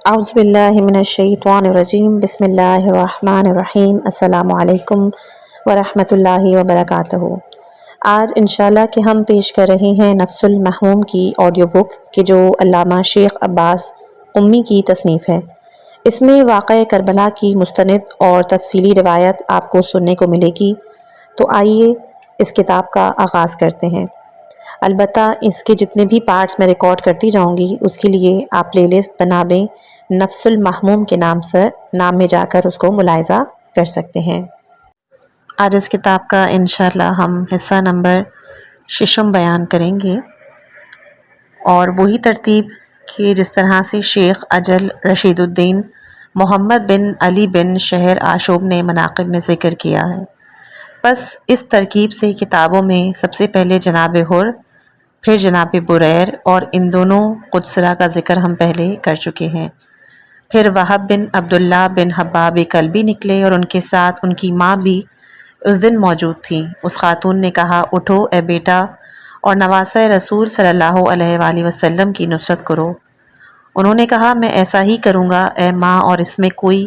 اعوذ باللہ من الشیطان الرجیم بسم اللہ الرحمن الرحیم السلام علیکم ورحمۃ اللہ وبرکاتہ۔ آج انشاءاللہ کہ ہم پیش کر رہے ہیں نفس المحموم کی آڈیو بک کہ جو علامہ شیخ عباس امی کی تصنیف ہے۔ اس میں واقعہ کربلا کی مستند اور تفصیلی روایت آپ کو سننے کو ملے گی، تو آئیے اس کتاب کا آغاز کرتے ہیں۔ البتہ اس کے جتنے بھی پارٹس میں ریکارڈ کرتی جاؤں گی اس کے لیے آپ پلے لسٹ بنا دیں، نفس المحموم کے نام میں جا کر اس کو ملاحظہ کر سکتے ہیں۔ آج اس کتاب کا انشاءاللہ ہم حصہ نمبر 6 بیان کریں گے، اور وہی ترتیب کہ جس طرح سے شیخ اجل رشید الدین محمد بن علی بن شہر آشوب نے مناقب میں ذکر کیا ہے۔ بس اس ترکیب سے کتابوں میں سب سے پہلے جناب حر، پھر جناب بریر، اور ان دونوں قدسرہ کا ذکر ہم پہلے کر چکے ہیں۔ پھر وہب بن عبداللہ بن حباب کلبی نکلے، اور ان کے ساتھ ان کی ماں بھی اس دن موجود تھی۔ اس خاتون نے کہا، اٹھو اے بیٹا اور نواسہ رسول صلی اللہ علیہ وآلہ وسلم کی نصرت کرو۔ انہوں نے کہا، میں ایسا ہی کروں گا اے ماں، اور اس میں کوئی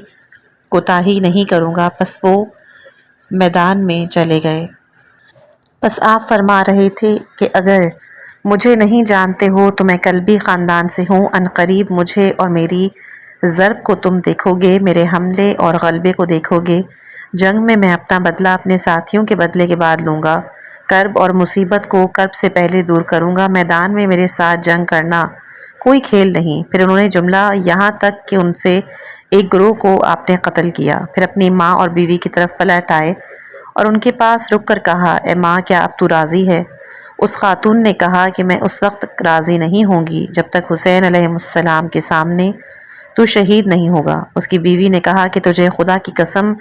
کوتاہی نہیں کروں گا۔ پس وہ میدان میں چلے گئے۔ بس آپ فرما رہے تھے کہ اگر مجھے نہیں جانتے ہو تو میں کلبی خاندان سے ہوں، ان قریب مجھے اور میری ضرب کو تم دیکھو گے، میرے حملے اور غلبے کو دیکھو گے۔ جنگ میں میں اپنا بدلہ اپنے ساتھیوں کے بدلے کے بعد لوں گا، کرب اور مصیبت کو کرب سے پہلے دور کروں گا۔ میدان میں میرے ساتھ جنگ کرنا کوئی کھیل نہیں۔ پھر انہوں نے جملہ یہاں تک کہ ان سے ایک گروہ کو آپ نے قتل کیا، پھر اپنی ماں اور بیوی کی طرف پلٹ آئے اور ان کے پاس رک کر کہا، اے ماں، کیا اب تو راضی ہے؟ اس خاتون نے کہا کہ میں اس وقت راضی نہیں ہوں گی جب تک حسین علیہ السلام کے سامنے تو شہید نہیں ہوگا۔ اس کی بیوی نے کہا کہ تجھے خدا کی قسم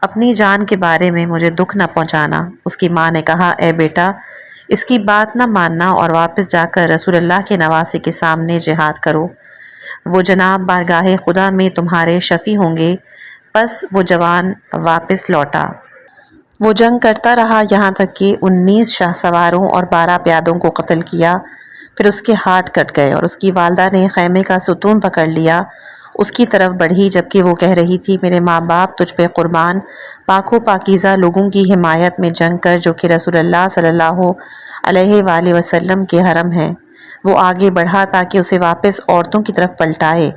اپنی جان کے بارے میں مجھے دکھ نہ پہنچانا۔ اس کی ماں نے کہا، اے بیٹا، اس کی بات نہ ماننا اور واپس جا کر رسول اللہ کے نواسے کے سامنے جہاد کرو، وہ جناب بارگاہ خدا میں تمہارے شفیع ہوں گے۔ پس وہ جوان واپس لوٹا۔ وہ جنگ کرتا رہا یہاں تک کہ 19 شاہ سواروں اور 12 پیادوں کو قتل کیا۔ پھر اس کے ہاتھ کٹ گئے، اور اس کی والدہ نے خیمے کا ستون پکڑ لیا، اس کی طرف بڑھی جبکہ وہ کہہ رہی تھی، میرے ماں باپ تجھ پہ قربان، پاک و پاکیزہ لوگوں کی حمایت میں جنگ کر جو کہ رسول اللہ صلی اللہ علیہ وآلہ وسلم کے حرم ہیں۔ وہ آگے بڑھا تاکہ اسے واپس عورتوں کی طرف پلٹائے۔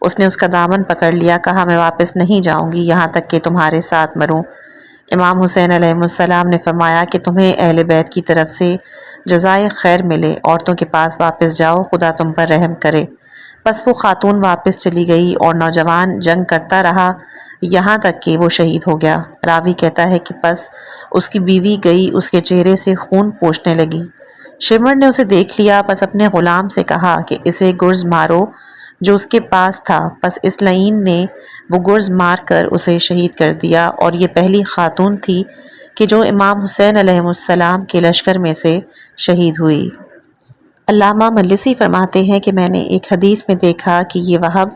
اس نے اس کا دامن پکڑ لیا، کہا، میں واپس نہیں جاؤں گی یہاں تک کہ تمہارے ساتھ مروں۔ امام حسین علیہ السلام نے فرمایا کہ تمہیں اہل بیت کی طرف سے جزائے خیر ملے، عورتوں کے پاس واپس جاؤ، خدا تم پر رحم کرے۔ بس وہ خاتون واپس چلی گئی اور نوجوان جنگ کرتا رہا یہاں تک کہ وہ شہید ہو گیا۔ راوی کہتا ہے کہ پس اس کی بیوی گئی اس کے چہرے سے خون پوچھنے لگی۔ شمر نے اسے دیکھ لیا، پس اپنے غلام سے کہا کہ اسے گرز مارو جو اس کے پاس تھا۔ پس اس لعین نے وہ گرز مار کر اسے شہید کر دیا، اور یہ پہلی خاتون تھی کہ جو امام حسین علیہ السلام کے لشکر میں سے شہید ہوئی۔ علامہ مجلسی فرماتے ہیں کہ میں نے ایک حدیث میں دیکھا کہ یہ وہب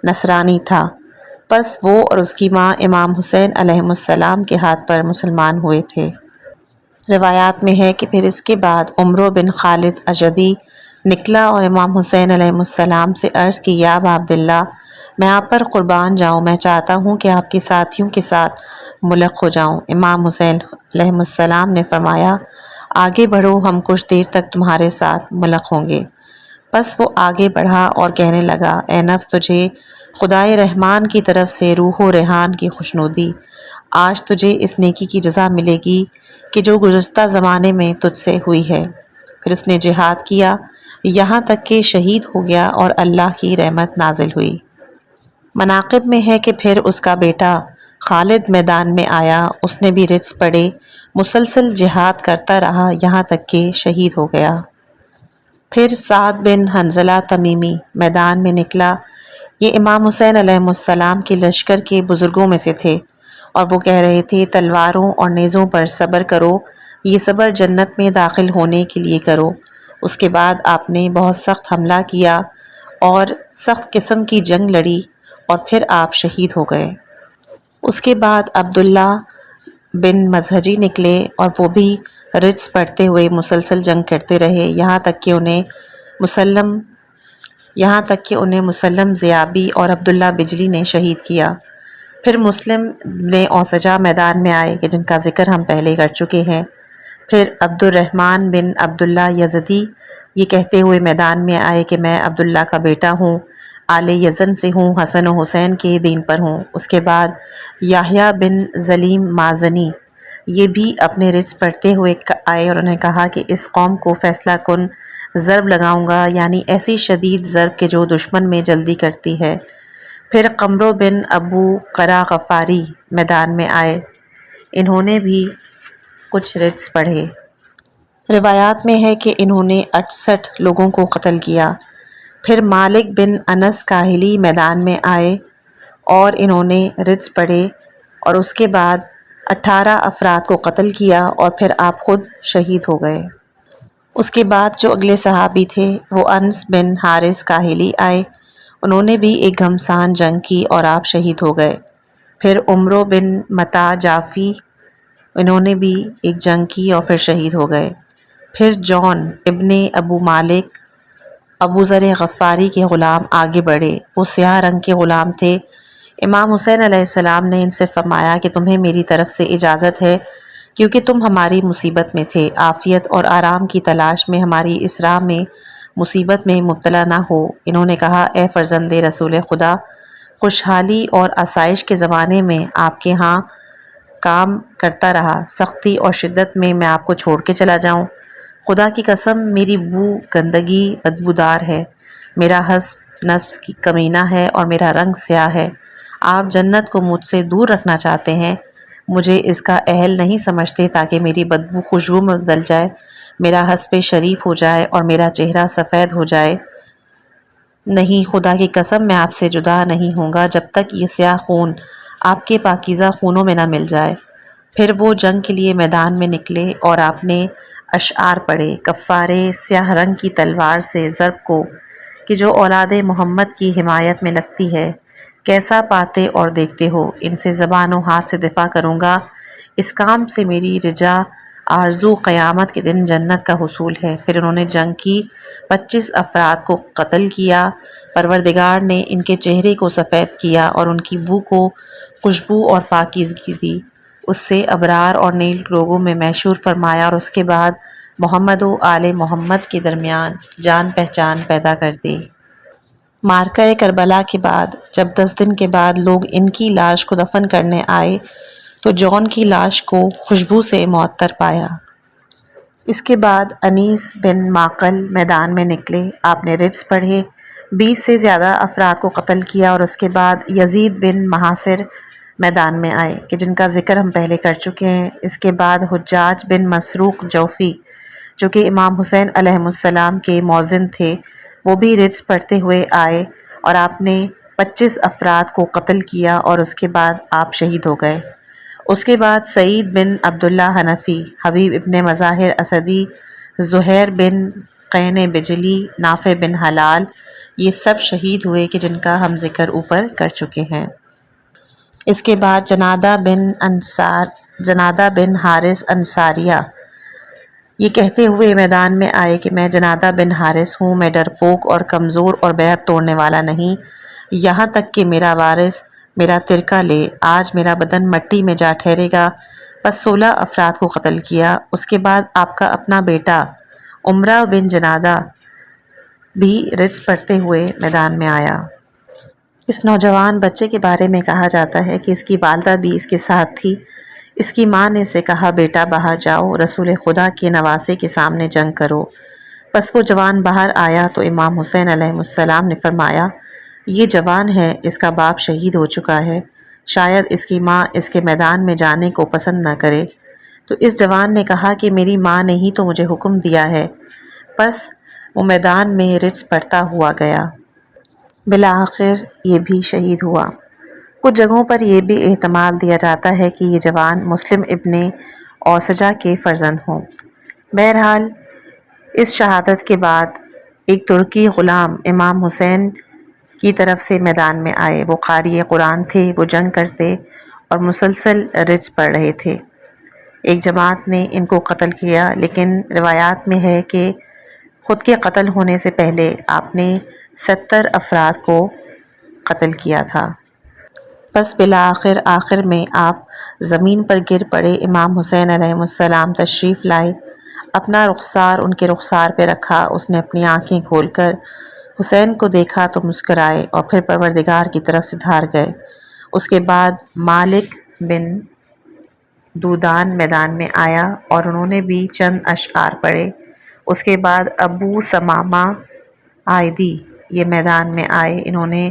نصرانی تھا، پس وہ اور اس کی ماں امام حسین علیہ السلام کے ہاتھ پر مسلمان ہوئے تھے۔ روایات میں ہے کہ پھر اس کے بعد عمرو بن خالد اشجعی نکلا اور امام حسین علیہ السلام سے عرض کی، یا ابا عبداللہ، میں آپ پر قربان جاؤں، میں چاہتا ہوں کہ آپ کے ساتھیوں کے ساتھ ملق ہو جاؤں۔ امام حسین علیہ السلام نے فرمایا، آگے بڑھو، ہم کچھ دیر تک تمہارے ساتھ ملق ہوں گے۔ پس وہ آگے بڑھا اور کہنے لگا، اے نفس، تجھے خدائے رحمان کی طرف سے روح و ریحان کی خوشنودی، آج تجھے اس نیکی کی جزا ملے گی کہ جو گزشتہ زمانے میں تجھ سے ہوئی ہے۔ پھر اس نے جہاد کیا یہاں تک کہ شہید ہو گیا اور اللہ کی رحمت نازل ہوئی۔ مناقب میں ہے کہ پھر اس کا بیٹا خالد میدان میں آیا، اس نے بھی رجز پڑے، مسلسل جہاد کرتا رہا یہاں تک کہ شہید ہو گیا۔ پھر سعد بن حنظلہ تمیمی میدان میں نکلا، یہ امام حسین علیہ السلام کے لشکر کے بزرگوں میں سے تھے، اور وہ کہہ رہے تھے، تلواروں اور نیزوں پر صبر کرو، یہ صبر جنت میں داخل ہونے کے لیے کرو۔ اس کے بعد آپ نے بہت سخت حملہ کیا اور سخت قسم کی جنگ لڑی، اور پھر آپ شہید ہو گئے۔ اس کے بعد عبداللہ بن مزہجی نکلے، اور وہ بھی رجز پڑھتے ہوئے مسلسل جنگ کرتے رہے یہاں تک کہ انہیں مسلم یہاں تک کہ انہیں مسلم ضیابی اور عبداللہ بجلی نے شہید کیا۔ پھر مسلم نے اوسجا میدان میں آئے کہ جن کا ذکر ہم پہلے کر چکے ہیں۔ پھر عبد الرحمن بن عبداللہ یزدی یہ کہتے ہوئے میدان میں آئے کہ میں عبداللہ کا بیٹا ہوں، آل یزن سے ہوں، حسن و حسین کے دین پر ہوں۔ اس کے بعد یحییٰ بن ظلیم مازنی یہ بھی اپنے رجز پڑھتے ہوئے آئے اور انہوں نے کہا کہ اس قوم کو فیصلہ کن ضرب لگاؤں گا، یعنی ایسی شدید ضرب کہ جو دشمن میں جلدی کرتی ہے۔ پھر قمرو بن ابو قرا غفاری میدان میں آئے، انہوں نے بھی کچھ رجز پڑھے۔ روایات میں ہے کہ انہوں نے 68 لوگوں کو قتل کیا۔ پھر مالک بن انس کاہلی میدان میں آئے اور انہوں نے رجز پڑھے اور اس کے بعد 18 افراد کو قتل کیا اور پھر آپ خود شہید ہو گئے۔ اس کے بعد جو اگلے صحابی تھے وہ انس بن حارث کاہلی آئے، انہوں نے بھی ایک گھمسان جنگ کی اور آپ شہید ہو گئے۔ پھر عمرو بن متا جعفی انہوں نے بھی ایک جنگ کی اور پھر شہید ہو گئے۔ پھر جون ابن ابو مالک ابو ذر غفاری کے غلام آگے بڑھے، وہ سیاہ رنگ کے غلام تھے۔ امام حسین علیہ السلام نے ان سے فرمایا کہ تمہیں میری طرف سے اجازت ہے کیونکہ تم ہماری مصیبت میں تھے، عافیت اور آرام کی تلاش میں ہماری اس راہ میں مصیبت میں مبتلا نہ ہو۔ انہوں نے کہا اے فرزند رسول خدا، خوشحالی اور آسائش کے زمانے میں آپ کے ہاں کام کرتا رہا، سختی اور شدت میں آپ کو چھوڑ کے چلا جاؤں؟ خدا کی قسم میری بو گندگی بدبودار ہے، میرا حسب نسب کی کمینہ ہے اور میرا رنگ سیاہ ہے۔ آپ جنت کو مجھ سے دور رکھنا چاہتے ہیں، مجھے اس کا اہل نہیں سمجھتے تاکہ میری بدبو خوشبو میں بدل جائے، میرا حسب شریف ہو جائے اور میرا چہرہ سفید ہو جائے۔ نہیں، خدا کی قسم میں آپ سے جدا نہیں ہوں گا جب تک یہ سیاہ خون آپ کے پاکیزہ خونوں میں نہ مل جائے۔ پھر وہ جنگ کے لیے میدان میں نکلے اور آپ نے اشعار پڑھے، کفارے سیاہ رنگ کی تلوار سے ضرب کو کہ جو اولاد محمد کی حمایت میں لگتی ہے، کیسا پاتے اور دیکھتے ہو، ان سے زبان و ہاتھ سے دفاع کروں گا، اس کام سے میری رجا آرزو قیامت کے دن جنت کا حصول ہے۔ پھر انہوں نے جنگ کی، 25 افراد کو قتل کیا، پروردگار نے ان کے چہرے کو سفید کیا اور ان کی بو کو خوشبو اور پاکیزگی دی، اس سے ابرار اور نیک لوگوں میں محشور فرمایا اور اس کے بعد محمد و آل محمد کے درمیان جان پہچان پیدا کر دی۔ معرکہ کربلا کے بعد جب 10 دن کے بعد لوگ ان کی لاش کو دفن کرنے آئے تو جون کی لاش کو خوشبو سے معطر پایا۔ اس کے بعد انیس بن معقل میدان میں نکلے، آپ نے رجز پڑھے، 20 سے زیادہ افراد کو قتل کیا اور اس کے بعد یزید بن محاصر میدان میں آئے کہ جن کا ذکر ہم پہلے کر چکے ہیں۔ اس کے بعد حجاج بن مسروق جوفی جو کہ امام حسین علیہ السلام کے مؤذن تھے، وہ بھی رجز پڑھتے ہوئے آئے اور آپ نے 25 افراد کو قتل کیا اور اس کے بعد آپ شہید ہو گئے۔ اس کے بعد سعید بن عبداللہ حنفی، حبیب ابن مظاہر اسدی، زہیر بن قین بجلی، نافع بن حلال، یہ سب شہید ہوئے کہ جن کا ہم ذکر اوپر کر چکے ہیں۔ اس کے بعد جنادہ بن حارث انصاریہ یہ کہتے ہوئے میدان میں آئے کہ میں جنادہ بن حارث ہوں، میں ڈرپوک اور کمزور اور بیعت توڑنے والا نہیں، یہاں تک کہ میرا وارث میرا ترکہ لے، آج میرا بدن مٹی میں جا ٹھہرے گا۔ پس 16 افراد کو قتل کیا۔ اس کے بعد آپ کا اپنا بیٹا عمرہ بن جنادہ بھی رجز پڑھتے ہوئے میدان میں آیا۔ اس نوجوان بچے کے بارے میں کہا جاتا ہے کہ اس کی والدہ بھی اس کے ساتھ تھی۔ اس کی ماں نے اسے کہا بیٹا باہر جاؤ، رسول خدا کے نواسے کے سامنے جنگ کرو۔ پس وہ جوان باہر آیا تو امام حسین علیہ السلام نے فرمایا یہ جوان ہے، اس کا باپ شہید ہو چکا ہے، شاید اس کی ماں اس کے میدان میں جانے کو پسند نہ کرے۔ تو اس جوان نے کہا کہ میری ماں نے ہی تو مجھے حکم دیا ہے۔ پس وہ میدان میں رجز پڑھتا ہوا گیا، بالآخر یہ بھی شہید ہوا۔ کچھ جگہوں پر یہ بھی احتمال دیا جاتا ہے کہ یہ جوان مسلم ابن اوسجا کے فرزند ہوں۔ بہرحال اس شہادت کے بعد ایک ترکی غلام امام حسین کی طرف سے میدان میں آئے، وہ قاری قرآن تھے، وہ جنگ کرتے اور مسلسل رجز پڑھ رہے تھے۔ ایک جماعت نے ان کو قتل کیا، لیکن روایات میں ہے کہ خود کے قتل ہونے سے پہلے آپ نے 70 افراد کو قتل کیا تھا۔ بس بالآخر آخر میں آپ زمین پر گر پڑے۔ امام حسین علیہ السلام تشریف لائے، اپنا رخسار ان کے رخسار پہ رکھا۔ اس نے اپنی آنکھیں کھول کر حسین کو دیکھا تو مسکرائے اور پھر پروردگار کی طرف سے دھار گئے۔ اس کے بعد مالک بن دودان میدان میں آیا اور انہوں نے بھی چند اشعار پڑھے۔ اس کے بعد ابو ثمامہ عائدی یہ میدان میں آئے، انہوں نے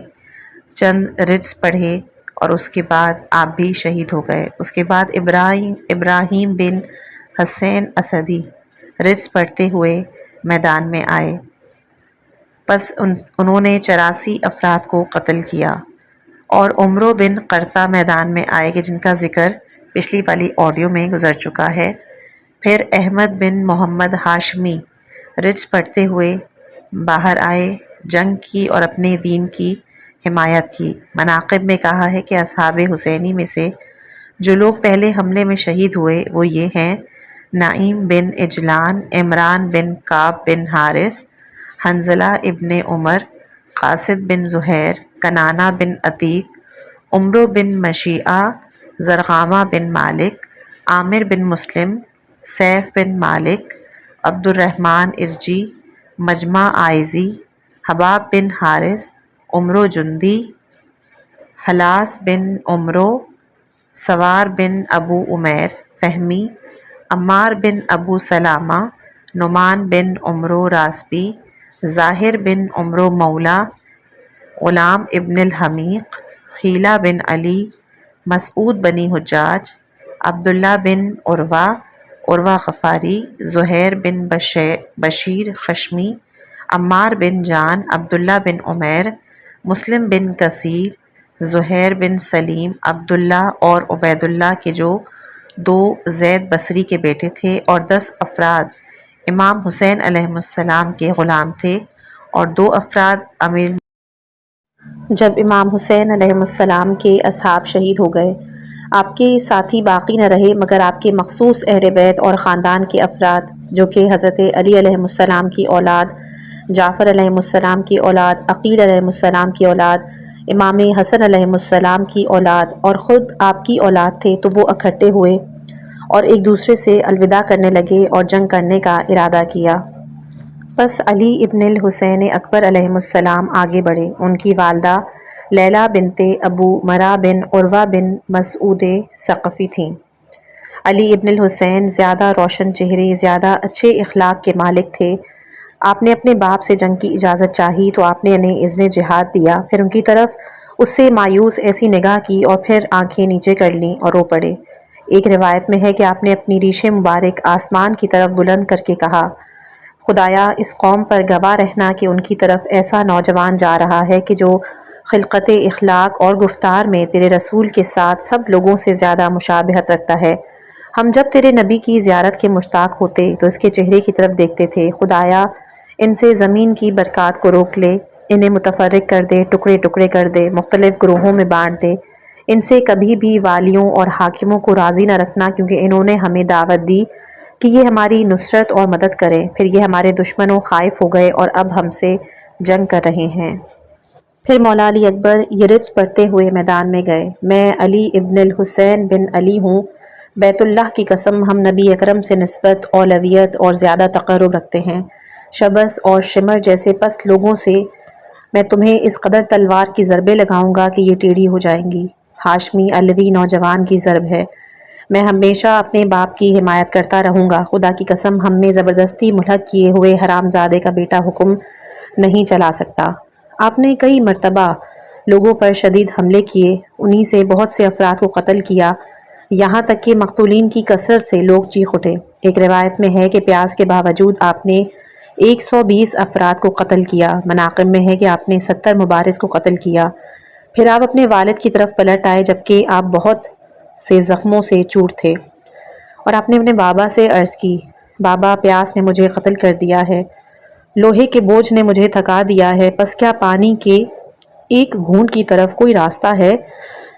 چند رجز پڑھے اور اس کے بعد آپ بھی شہید ہو گئے۔ اس کے بعد ابراہیم بن حسین اسدی رجز پڑھتے ہوئے میدان میں آئے، پس انہوں نے 84 افراد کو قتل کیا۔ اور عمرو بن قرطہ میدان میں آئے کہ جن کا ذکر پچھلی والی آڈیو میں گزر چکا ہے۔ پھر احمد بن محمد ہاشمی رجز پڑھتے ہوئے باہر آئے، جنگ کی اور اپنے دین کی حمایت کی۔ مناقب میں کہا ہے کہ اصحاب حسینی میں سے جو لوگ پہلے حملے میں شہید ہوئے وہ یہ ہیں: نعیم بن عجلان، عمران بن کعب بن حارث، حنظلہ ابن عمر، قاصد بن زہیر، کنانہ بن عتیق، عمرو بن مشیعہ، زرغامہ بن مالک، عامر بن مسلم، سیف بن مالک، عبد الرحمن ارجی، مجمع عائزی، حباب بن حارث، عمرو جندی، حلاس بن عمرو، سوار بن ابو عمیر فہمی، عمار بن ابو سلامہ، نعمان بن عمرو راسبی، ظاہر بن عمرو مولا، غلام ابن الحمیق، خیلہ بن علی، مسعود بنی حجاج، عبداللہ بن عروہ غفاری، زہیر بن بشیر خشمی، عمار بن جان، عبداللہ بن عمیر، مسلم بن کثیر، زہیر بن سلیم، عبداللہ اور عبیداللہ کے جو 2 زید بصری کے بیٹے تھے، اور 10 افراد امام حسین علیہ السلام کے غلام تھے، اور 2 افراد امیر۔ جب امام حسین علیہ السلام کے اصحاب شہید ہو گئے، آپ کے ساتھی باقی نہ رہے مگر آپ کے مخصوص اہل بیت اور خاندان کے افراد، جو کہ حضرت علی علیہ السلام کی اولاد، جعفر علیہ السلام کی اولاد، عقیل علیہ السلام کی اولاد، امام حسن علیہ السلام کی اولاد اور خود آپ کی اولاد تھے، تو وہ اکٹھے ہوئے اور ایک دوسرے سے الوداع کرنے لگے اور جنگ کرنے کا ارادہ کیا۔ بس علی ابن الحسین اکبر علیہ السلام آگے بڑھے۔ ان کی والدہ لیلہ بنت ابو مرہ بن عروہ بن مسعود ثقفی تھیں۔ علی ابن الحسین زیادہ روشن چہرے، زیادہ اچھے اخلاق کے مالک تھے۔ آپ نے اپنے باپ سے جنگ کی اجازت چاہی تو آپ نے انہیں اذن جہاد دیا، پھر ان کی طرف اس سے مایوس ایسی نگاہ کی اور پھر آنکھیں نیچے کر لیں اور رو پڑے۔ ایک روایت میں ہے کہ آپ نے اپنی ریش مبارک آسمان کی طرف بلند کر کے کہا: خدایا، اس قوم پر گواہ رہنا کہ ان کی طرف ایسا نوجوان جا رہا ہے کہ جو خلقت، اخلاق اور گفتار میں تیرے رسول کے ساتھ سب لوگوں سے زیادہ مشابہت رکھتا ہے۔ ہم جب تیرے نبی کی زیارت کے مشتاق ہوتے تو اس کے چہرے کی طرف دیکھتے تھے۔ خدایا، ان سے زمین کی برکات کو روک لے، انہیں متفرق کر دے، ٹکڑے ٹکڑے کر دے، مختلف گروہوں میں بانٹ دے۔ ان سے کبھی بھی والیوں اور حاکموں کو راضی نہ رکھنا، کیونکہ انہوں نے ہمیں دعوت دی کہ یہ ہماری نصرت اور مدد کریں، پھر یہ ہمارے دشمنوں خائف ہو گئے اور اب ہم سے جنگ کر رہے ہیں۔ پھر مولا علی اکبر یہ رجز پڑھتے ہوئے میدان میں گئے: میں علی ابن الحسین بن علی ہوں، بیت اللہ کی قسم ہم نبی اکرم سے نسبت، اولویت اور زیادہ تقرب رکھتے ہیں۔ شبس اور شمر جیسے پست لوگوں سے میں تمہیں اس قدر تلوار کی ضربیں لگاؤں گا کہ یہ ٹیڑھی ہو جائیں گی۔ ہاشمی علوی نوجوان کی ضرب ہے۔ میں ہمیشہ اپنے باپ کی حمایت کرتا رہوں گا۔ خدا کی قسم ہم میں زبردستی ملحق کیے ہوئے حرام زادے کا بیٹا حکم نہیں چلا سکتا۔ آپ نے کئی مرتبہ لوگوں پر شدید حملے کیے، انہی سے بہت سے افراد کو قتل کیا، یہاں تک کہ مقتولین کی کثرت سے لوگ چیخ اٹھے۔ ایک روایت میں ہے کہ پیاس کے باوجود آپ نے 120 افراد کو قتل کیا۔ مناقب میں ہے کہ آپ نے 70 مبارز کو قتل کیا۔ پھر آپ اپنے والد کی طرف پلٹ آئے جبکہ آپ بہت سے زخموں سے چور تھے، اور آپ نے اپنے بابا سے عرض کی: بابا، پیاس نے مجھے قتل کر دیا ہے، لوہے کے بوجھ نے مجھے تھکا دیا ہے، پس کیا پانی کے ایک گھونٹ کی طرف کوئی راستہ ہے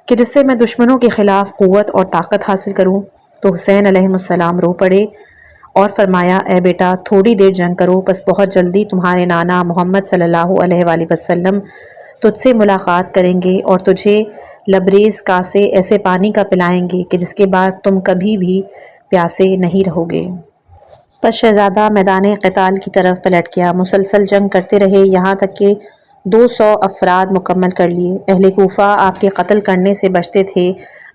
کہ جس سے میں دشمنوں کے خلاف قوت اور طاقت حاصل کروں؟ تو حسین علیہ السلام رو پڑے اور فرمایا اے بیٹا تھوڑی دیر جنگ کرو، بس بہت جلدی تمہارے نانا محمد صلی اللہ علیہ وآلہ وسلم تجھ سے ملاقات کریں گے اور تجھے لبریز کاسے ایسے پانی کا پلائیں گے کہ جس کے بعد تم کبھی بھی پیاسے نہیں رہو گے۔ پس شہزادہ میدان قتال کی طرف پلٹ گیا۔ مسلسل جنگ کرتے رہے یہاں تک کہ 200 افراد مکمل کر لیے۔ اہل کوفہ آپ کے قتل کرنے سے بچتے تھے۔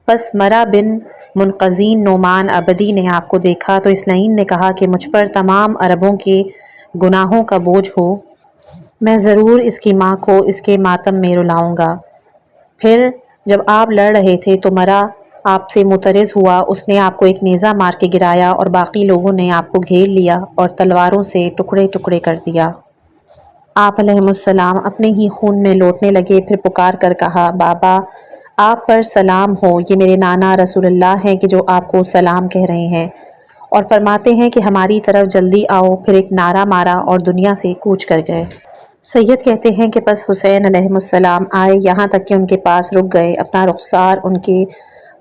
پس مرہ بن منقذین نعمان عبدی نے آپ کو دیکھا تو اس لعین نے کہا کہ مجھ پر تمام عربوں کے گناہوں کا بوجھ ہو، میں ضرور اس کی ماں کو اس کے ماتم میں رلاؤں گا۔ پھر جب آپ لڑ رہے تھے تو مرہ آپ سے معترض ہوا، اس نے آپ کو ایک نیزہ مار کے گرایا اور باقی لوگوں نے آپ کو گھیر لیا اور تلواروں سے ٹکڑے ٹکڑے کر دیا۔ آپ علیہ السلام اپنے ہی خون میں لوٹنے لگے، پھر پکار کر کہا بابا آپ پر سلام ہو، یہ میرے نانا رسول اللہ ہیں کہ جو آپ کو سلام کہہ رہے ہیں اور فرماتے ہیں کہ ہماری طرف جلدی آؤ۔ پھر ایک نعرہ مارا اور دنیا سے کوچ کر گئے۔ سید کہتے ہیں کہ پس حسین علیہ السلام آئے، یہاں تک کہ ان کے پاس رک گئے، اپنا رخسار ان کے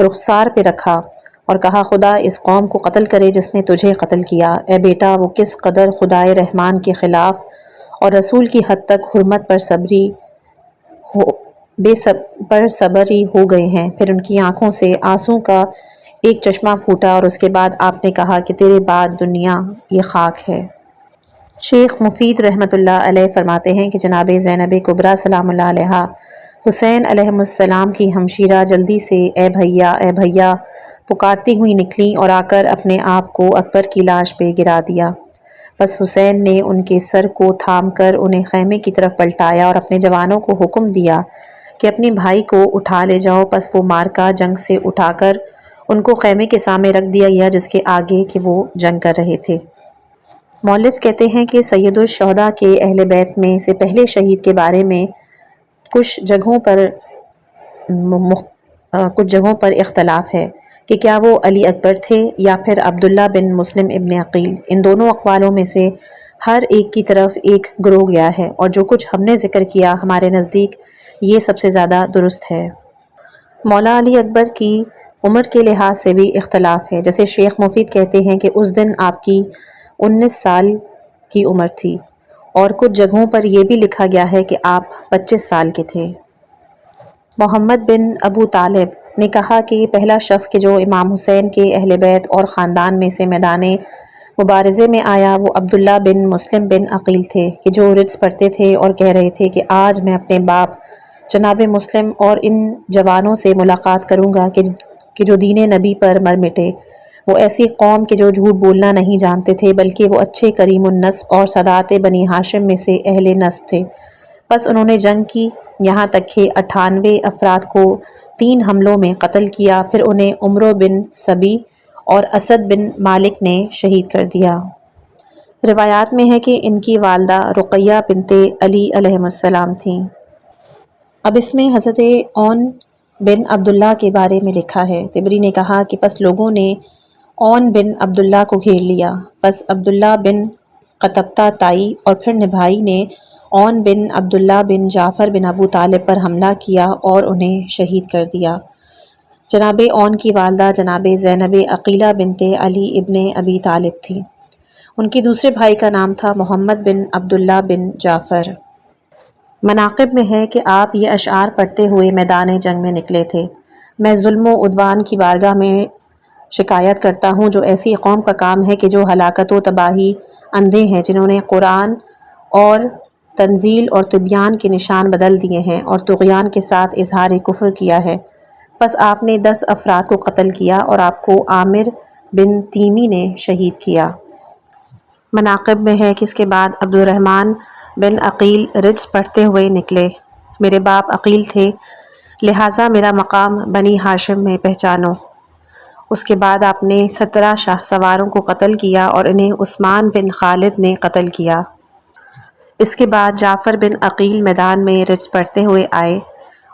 رخسار پہ رکھا اور کہا خدا اس قوم کو قتل کرے جس نے تجھے قتل کیا۔ اے بیٹا وہ کس قدر خدائے رحمان کے خلاف اور رسول کی حد تک حرمت پر صبری ہو گئے ہیں۔ پھر ان کی آنکھوں سے آنسوں کا ایک چشمہ پھوٹا اور اس کے بعد آپ نے کہا کہ تیرے بعد دنیا یہ خاک ہے۔ شیخ مفید رحمۃ اللہ علیہ فرماتے ہیں کہ جناب زینب کبریٰ سلام اللہ علیہا حسین علیہ السلام کی ہمشیرہ جلدی سے اے بھیا پکارتی ہوئی نکلیں اور آ کر اپنے آپ کو اکبر کی لاش پہ گرا دیا۔ بس حسین نے ان کے سر کو تھام کر انہیں خیمے کی طرف پلٹایا اور اپنے جوانوں کو حکم دیا کہ اپنے بھائی کو اٹھا لے جاؤ۔ پس وہ مارکا جنگ سے اٹھا کر ان کو خیمے کے سامنے رکھ دیا گیا جس کے آگے کہ وہ جنگ کر رہے تھے۔ مؤلف کہتے ہیں کہ سید الشہداء کے اہل بیت میں سے پہلے شہید کے بارے میں کچھ جگہوں پر اختلاف ہے کہ کیا وہ علی اکبر تھے یا پھر عبداللہ بن مسلم ابن عقیل۔ ان دونوں اقوالوں میں سے ہر ایک کی طرف ایک گروہ گیا ہے اور جو کچھ ہم نے ذکر کیا ہمارے نزدیک یہ سب سے زیادہ درست ہے۔ مولا علی اکبر کی عمر کے لحاظ سے بھی اختلاف ہے، جیسے شیخ مفید کہتے ہیں کہ اس دن آپ کی 19 سال کی عمر تھی اور کچھ جگہوں پر یہ بھی لکھا گیا ہے کہ آپ 25 سال کے تھے۔ محمد بن ابو طالب نے کہا کہ پہلا شخص کہ جو امام حسین کے اہل بیت اور خاندان میں سے میدان مبارزے میں آیا وہ عبداللہ بن مسلم بن عقیل تھے کہ جو رجز پڑھتے تھے اور کہہ رہے تھے کہ آج میں اپنے باپ جناب مسلم اور ان جوانوں سے ملاقات کروں گا کہ جو دین نبی پر مر مٹے۔ وہ ایسی قوم کے جو جھوٹ بولنا نہیں جانتے تھے بلکہ وہ اچھے کریم النسب اور سادات بنی ہاشم میں سے اہل نسب تھے۔ بس انہوں نے جنگ کی یہاں تک کہ 98 افراد کو 3 حملوں میں قتل کیا، پھر انہیں عمرو بن سبی اور اسد بن مالک نے شہید کر دیا۔ روایات میں ہے کہ ان کی والدہ رقیہ بنت علی علیہ السلام تھیں۔ اب اس میں حضرت اون بن عبداللہ کے بارے میں لکھا ہے۔ طبری نے کہا کہ پس لوگوں نے اون بن عبداللہ کو گھیر لیا، پس عبداللہ بن قطبتہ تائی اور پھر نبھائی نے اون بن عبداللہ بن جعفر بن ابو طالب پر حملہ کیا اور انہیں شہید کر دیا۔ جناب اون کی والدہ جناب زینب عقیلہ بنت علی ابن ابی طالب تھی۔ ان کے دوسرے بھائی کا نام تھا محمد بن عبداللہ بن جعفر۔ مناقب میں ہے کہ آپ یہ اشعار پڑھتے ہوئے میدان جنگ میں نکلے تھے۔ میں ظلم و عدوان کی بارگاہ میں شکایت کرتا ہوں جو ایسی قوم کا کام ہے کہ جو ہلاکت و تباہی اندھے ہیں، جنہوں نے قرآن اور تنزیل اور طبیان کے نشان بدل دیے ہیں اور طغیان کے ساتھ اظہار کفر کیا ہے۔ پس آپ نے 10 افراد کو قتل کیا اور آپ کو عامر بن تیمی نے شہید کیا۔ مناقب میں ہے کہ اس کے بعد عبد الرحمن بن عقیل رجز پڑھتے ہوئے نکلے، میرے باپ عقیل تھے لہٰذا میرا مقام بنی ہاشم میں پہچانو۔ اس کے بعد آپ نے 17 شاہ سواروں کو قتل کیا اور انہیں عثمان بن خالد نے قتل کیا۔ اس کے بعد جعفر بن عقیل میدان میں رجز پڑھتے ہوئے آئے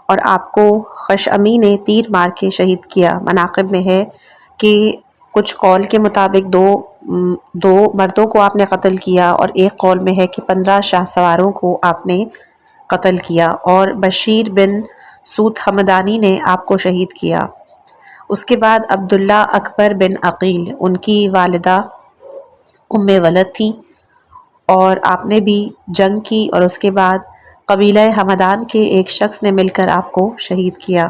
اور آپ کو خشعمی نے تیر مار کے شہید کیا۔ مناقب میں ہے کہ کچھ قول کے مطابق دو مردوں کو آپ نے قتل کیا اور ایک قول میں ہے کہ 15 شاہ سواروں کو آپ نے قتل کیا اور بشیر بن سوت حمدانی نے آپ کو شہید کیا۔ اس کے بعد عبداللہ اکبر بن عقیل، ان کی والدہ ام ولد تھیں، اور آپ نے بھی جنگ کی اور اس کے بعد قبیلہ ہمدان کے ایک شخص نے مل کر آپ کو شہید کیا۔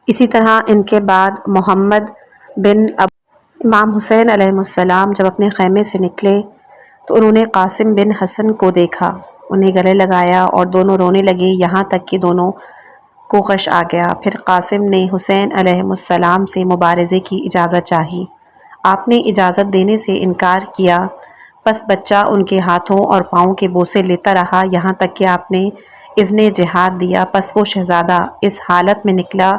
اسی طرح ان کے بعد محمد بن امام حسین علیہ السلام جب اپنے خیمے سے نکلے تو انہوں نے قاسم بن حسن کو دیکھا، انہیں گلے لگایا اور دونوں رونے لگے، یہاں تک کہ دونوں کو غش آ گیا۔ پھر قاسم نے حسین علیہ السلام سے مبارزے کی اجازت چاہی، آپ نے اجازت دینے سے انکار کیا، پس بچہ ان کے ہاتھوں اور پاؤں کے بوسے لیتا رہا یہاں تک کہ آپ نے اذن جہاد دیا۔ پس وہ شہزادہ اس حالت میں نکلا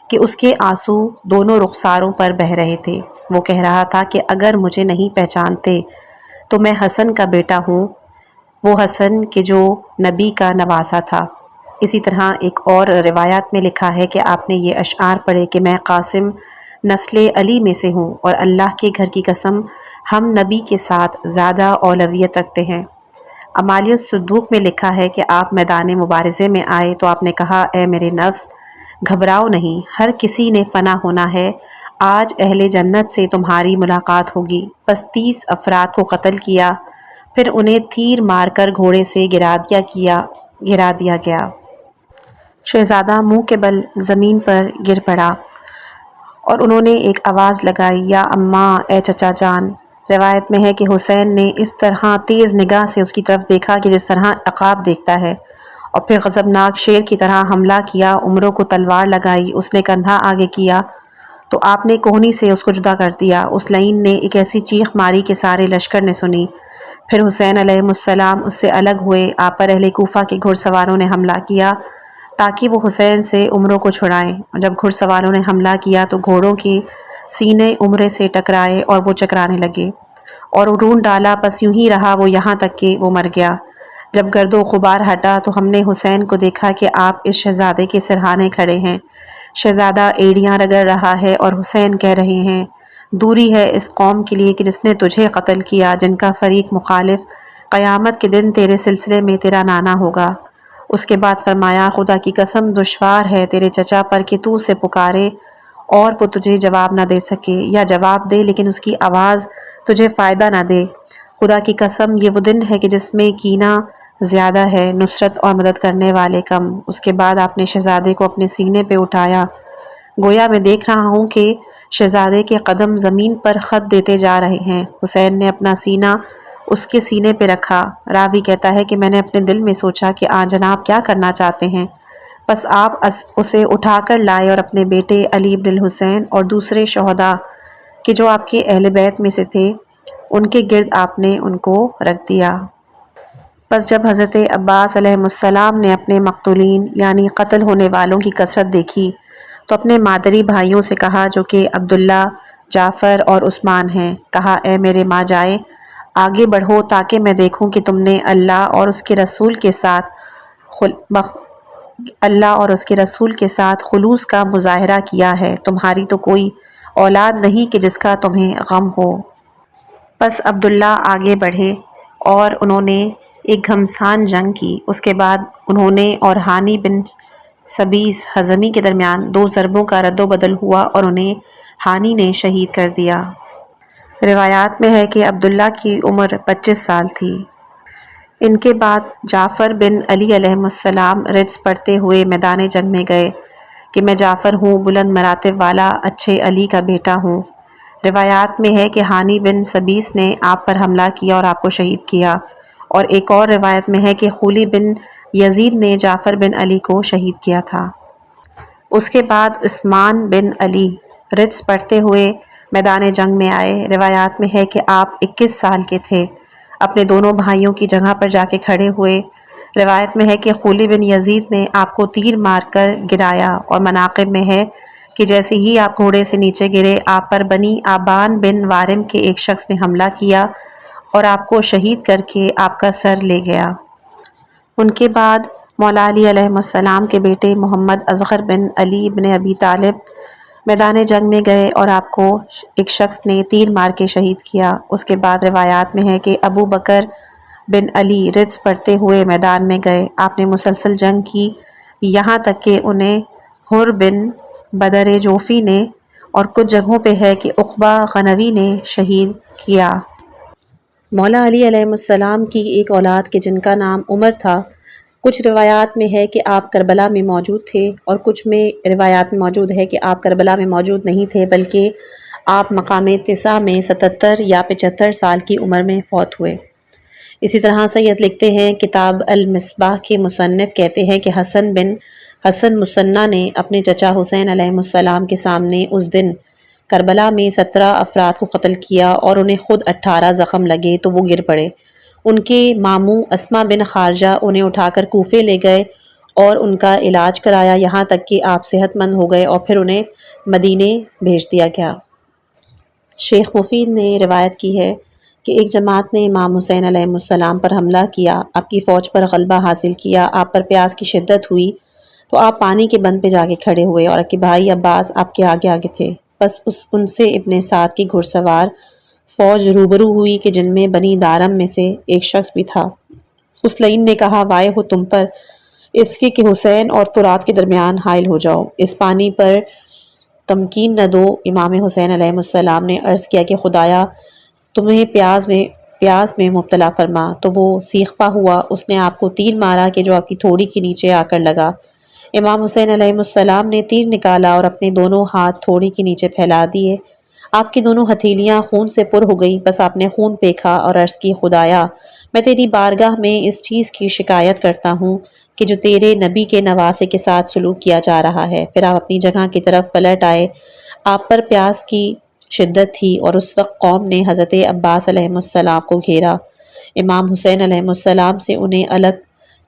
کہ اس کے آنسو دونوں رخساروں پر بہہ رہے تھے، وہ کہہ رہا تھا کہ اگر مجھے نہیں پہچانتے تو میں حسن کا بیٹا ہوں، وہ حسن کہ جو نبی کا نواسا تھا۔ اسی طرح ایک اور روایات میں لکھا ہے کہ آپ نے یہ اشعار پڑھے کہ میں قاسم نسل علی میں سے ہوں اور اللہ کے گھر کی قسم ہم نبی کے ساتھ زیادہ اولویت رکھتے ہیں۔ اعمال الصدوق میں لکھا ہے کہ آپ میدان مبارزے میں آئے تو آپ نے کہا، اے میرے نفس گھبراؤ نہیں، ہر کسی نے فنا ہونا ہے، آج اہل جنت سے تمہاری ملاقات ہوگی۔ پس 30 افراد کو قتل کیا، پھر انہیں تیر مار کر گھوڑے سے گرا دیا گیا۔ شہزادہ منہ کے بل زمین پر گر پڑا اور انہوں نے ایک آواز لگائی، یا اماں، اے چچا جان۔ روایت میں ہے کہ حسین نے اس طرح تیز نگاہ سے اس کی طرف دیکھا کہ جس طرح عقاب دیکھتا ہے، اور پھر غضبناک شیر کی طرح حملہ کیا، عمروں کو تلوار لگائی، اس نے کندھا آگے کیا تو آپ نے کوہنی سے اس کو جدا کر دیا۔ اس لعین نے ایک ایسی چیخ ماری کہ سارے لشکر نے سنی۔ پھر حسین علیہ السلام اس سے الگ ہوئے، آپ پر اہل کوفہ کے گھڑ سواروں نے حملہ کیا تاکہ وہ حسین سے عمروں کو چھڑائیں، اور جب گھڑ سواروں نے حملہ کیا تو گھوڑوں کے سینے عمرے سے ٹکرائے اور وہ چکرانے لگے اور ڈھونڈ ڈالا، پس یوں ہی رہا وہ یہاں تک کہ وہ مر گیا۔ جب گرد و غبار ہٹا تو ہم نے حسین کو دیکھا کہ آپ اس شہزادے کے سرہانے کھڑے ہیں، شہزادہ ایڑیاں رگڑ رہا ہے اور حسین کہہ رہے ہیں، دوری ہے اس قوم کے لیے کہ جس نے تجھے قتل کیا، جن کا فریق مخالف قیامت کے دن تیرے سلسلے میں تیرا نانا ہوگا۔ اس کے بعد فرمایا، خدا کی قسم دشوار ہے تیرے چچا پر کہ تو اسے پکارے اور وہ تجھے جواب نہ دے سکے، یا جواب دے لیکن اس کی آواز تجھے فائدہ نہ دے۔ خدا کی قسم یہ وہ دن ہے کہ جس میں کینہ زیادہ ہے، نصرت اور مدد کرنے والے کم۔ اس کے بعد آپ نے شہزادے کو اپنے سینے پہ اٹھایا، گویا میں دیکھ رہا ہوں کہ شہزادے کے قدم زمین پر خط دیتے جا رہے ہیں۔ حسین نے اپنا سینہ اس کے سینے پہ رکھا۔ راوی کہتا ہے کہ میں نے اپنے دل میں سوچا کہ جناب کیا کرنا چاہتے ہیں، پس آپ اسے اٹھا کر لائے اور اپنے بیٹے علی بن الحسین اور دوسرے شہداء کہ جو آپ کے اہل بیت میں سے تھے ان کے گرد آپ نے ان کو رکھ دیا۔ پس جب حضرت عباس علیہ السلام نے اپنے مقتولین یعنی قتل ہونے والوں کی کثرت دیکھی تو اپنے مادری بھائیوں سے کہا جو کہ عبداللہ، جعفر اور عثمان ہیں، کہا، اے میرے ماں جائے، آگے بڑھو تاکہ میں دیکھوں کہ تم نے اللہ اور اس کے رسول کے ساتھ خلوص کا مظاہرہ کیا ہے، تمہاری تو کوئی اولاد نہیں کہ جس کا تمہیں غم ہو۔ پس عبداللہ آگے بڑھے اور انہوں نے ایک گھمسان جنگ کی، اس کے بعد انہوں نے اور ہانی بن سبیس حزمی کے درمیان 2 ضربوں کا رد و بدل ہوا اور انہیں ہانی نے شہید کر دیا۔ روایات میں ہے کہ عبداللہ کی عمر 25 سال تھی۔ ان کے بعد جعفر بن علی علیہ السلام رجز پڑھتے ہوئے میدان جنگ میں گئے کہ میں جعفر ہوں، بلند مراتب والا، اچھے علی کا بیٹا ہوں۔ روایات میں ہے کہ ہانی بن سبیس نے آپ پر حملہ کیا اور آپ کو شہید کیا، اور ایک اور روایت میں ہے کہ خولی بن یزید نے جعفر بن علی کو شہید کیا تھا۔ اس کے بعد عثمان بن علی رجز پڑھتے ہوئے میدان جنگ میں آئے۔ روایات میں ہے کہ آپ 21 سال کے تھے، اپنے دونوں بھائیوں کی جگہ پر جا کے کھڑے ہوئے۔ روایت میں ہے کہ خولی بن یزید نے آپ کو تیر مار کر گرایا، اور مناقب میں ہے کہ جیسے ہی آپ گھوڑے سے نیچے گرے، آپ پر بنی آبان بن وارم کے ایک شخص نے حملہ کیا اور آپ کو شہید کر کے آپ کا سر لے گیا۔ ان کے بعد مولا علی علیہ السلام کے بیٹے محمد اصغر بن علی بن ابی طالب میدان جنگ میں گئے اور آپ کو ایک شخص نے تیر مار کے شہید کیا۔ اس کے بعد روایات میں ہے کہ ابو بکر بن علی رجز پڑھتے ہوئے میدان میں گئے، آپ نے مسلسل جنگ کی یہاں تک کہ انہیں حر بن بدر جوفی نے اور کچھ جگہوں پہ ہے کہ عقبہ غنوی نے شہید کیا۔ مولا علی علیہ السلام کی ایک اولاد کے جن کا نام عمر تھا، کچھ روایات میں ہے کہ آپ کربلا میں موجود تھے اور کچھ میں روایات میں موجود ہے کہ آپ کربلا میں موجود نہیں تھے، بلکہ آپ مقام تسا میں 77 یا 75 سال کی عمر میں فوت ہوئے۔ اسی طرح سید لکھتے ہیں، کتاب المصباح کے مصنف کہتے ہیں کہ حسن بن حسن مصنع نے اپنے چچا حسین علیہ السلام کے سامنے اس دن کربلا میں 17 افراد کو قتل کیا اور انہیں خود 18 زخم لگے تو وہ گر پڑے۔ ان کے ماموں اسما بن خارجہ انہیں اٹھا کر کوفے لے گئے اور ان کا علاج کرایا، یہاں تک کہ آپ صحت مند ہو گئے اور پھر انہیں مدینے بھیج دیا گیا۔ شیخ مفید نے روایت کی ہے کہ ایک جماعت نے امام حسین علیہ السلام پر حملہ کیا، آپ کی فوج پر غلبہ حاصل کیا، آپ پر پیاس کی شدت ہوئی تو آپ پانی کے بند پہ جا کے کھڑے ہوئے اور آپ کے بھائی عباس آپ کے آگے آگے تھے۔ بس ان سے ابن سعد کی گھڑ سوار فوج روبرو ہوئی کہ جن میں بنی دارم میں سے ایک شخص بھی تھا۔ اس لعین نے کہا، وائے ہو تم پر اس کے کہ حسین اور فرات کے درمیان حائل ہو جاؤ، اس پانی پر تمکین نہ دو۔ امام حسین علیہ السلام نے عرض کیا کہ خدایا تمہیں پیاس میں مبتلا فرما، تو وہ سیخپا ہوا، اس نے آپ کو تیر مارا کہ جو آپ کی تھوڑی کے نیچے آ کر لگا۔ امام حسین علیہ السلام نے تیر نکالا اور اپنے دونوں ہاتھ تھوڑی کے نیچے پھیلا دیے، آپ کی دونوں ہتھیلیاں خون سے پر ہو گئیں، بس آپ نے خون پھینکا اور عرض کی، خدایا میں تیری بارگاہ میں اس چیز کی شکایت کرتا ہوں کہ جو تیرے نبی کے نواسے کے ساتھ سلوک کیا جا رہا ہے۔ پھر آپ اپنی جگہ کی طرف پلٹ آئے، آپ پر پیاس کی شدت تھی اور اس وقت قوم نے حضرت عباس علیہ السلام کو گھیرا۔ امام حسین علیہ السلام سے انہیں الگ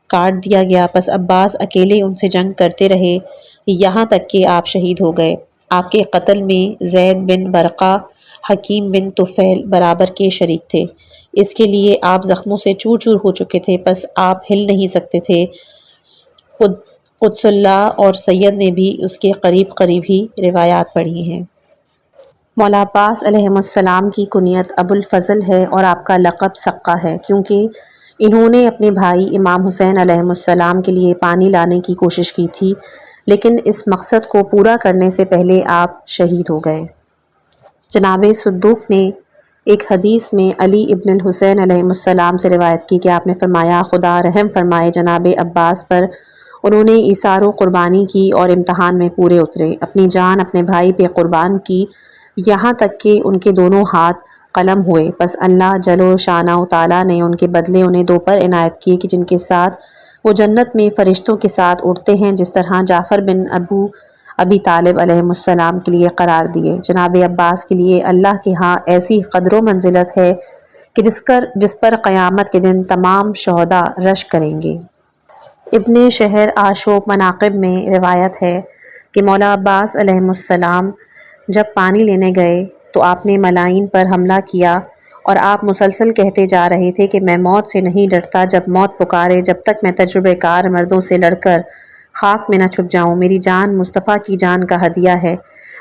کاٹ دیا گیا، پس عباس اکیلے ان سے جنگ کرتے رہے یہاں تک کہ آپ شہید ہو گئے۔ آپ کے قتل میں زید بن ورقہ، حکیم بن طفیل برابر کے شریک تھے، اس کے لیے آپ زخموں سے چور چور ہو چکے تھے، پس آپ ہل نہیں سکتے تھے۔ قدس اللہ اور سید نے بھی اس کے قریب قریب ہی روایات پڑھی ہیں۔ مولا عباس علیہ السلام کی کنیت ابو الفضل ہے اور آپ کا لقب سقا ہے، کیونکہ انہوں نے اپنے بھائی امام حسین علیہ السلام کے لیے پانی لانے کی کوشش کی تھی، لیکن اس مقصد کو پورا کرنے سے پہلے آپ شہید ہو گئے۔ جناب صدوق نے ایک حدیث میں علی ابن الحسین علیہ السلام سے روایت کی کہ آپ نے فرمایا، خدا رحم فرمائے جناب عباس پر، انہوں نے ایثار و قربانی کی اور امتحان میں پورے اترے، اپنی جان اپنے بھائی پہ قربان کی، یہاں تک کہ ان کے دونوں ہاتھ قلم ہوئے، بس اللہ جل و شانہ تعالیٰ نے ان کے بدلے انہیں دو پر عنایت کیے کہ جن کے ساتھ وہ جنت میں فرشتوں کے ساتھ اڑتے ہیں، جس طرح جعفر بن ابی طالب علیہ السلام کے لیے قرار دیے۔ جناب عباس کے لیے اللہ کے ہاں ایسی قدر و منزلت ہے کہ جس پر قیامت کے دن تمام شہداء رش کریں گے۔ ابن شہر آشوب مناقب میں روایت ہے کہ مولا عباس علیہ السلام جب پانی لینے گئے تو آپ نے ملائن پر حملہ کیا اور آپ مسلسل کہتے جا رہے تھے کہ میں موت سے نہیں ڈرتا، جب موت پکارے، جب تک میں تجربہ کار مردوں سے لڑ کر خاک میں نہ چھپ جاؤں، میری جان مصطفیٰ کی جان کا ہدیہ ہے،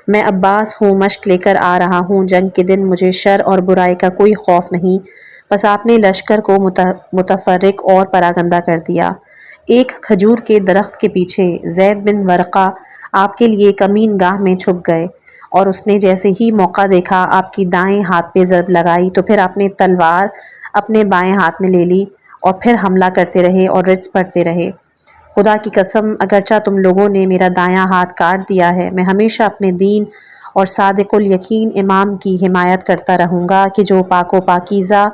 میں عباس ہوں، مشق لے کر آ رہا ہوں، جنگ کے دن مجھے شر اور برائی کا کوئی خوف نہیں۔ بس آپ نے لشکر کو متفرق اور پراگندہ کر دیا۔ ایک کھجور کے درخت کے پیچھے زید بن ورقہ آپ کے لیے کمین گاہ میں چھپ گئے اور اس نے جیسے ہی موقع دیکھا آپ کی دائیں ہاتھ پہ ضرب لگائی تو پھر آپ نے تلوار اپنے بائیں ہاتھ میں لے لی اور پھر حملہ کرتے رہے اور رجز پڑھتے رہے، خدا کی قسم اگرچہ تم لوگوں نے میرا دایاں ہاتھ کاٹ دیا ہے، میں ہمیشہ اپنے دین اور صادق الیقین امام کی حمایت کرتا رہوں گا کہ جو پاک و پاکیزہ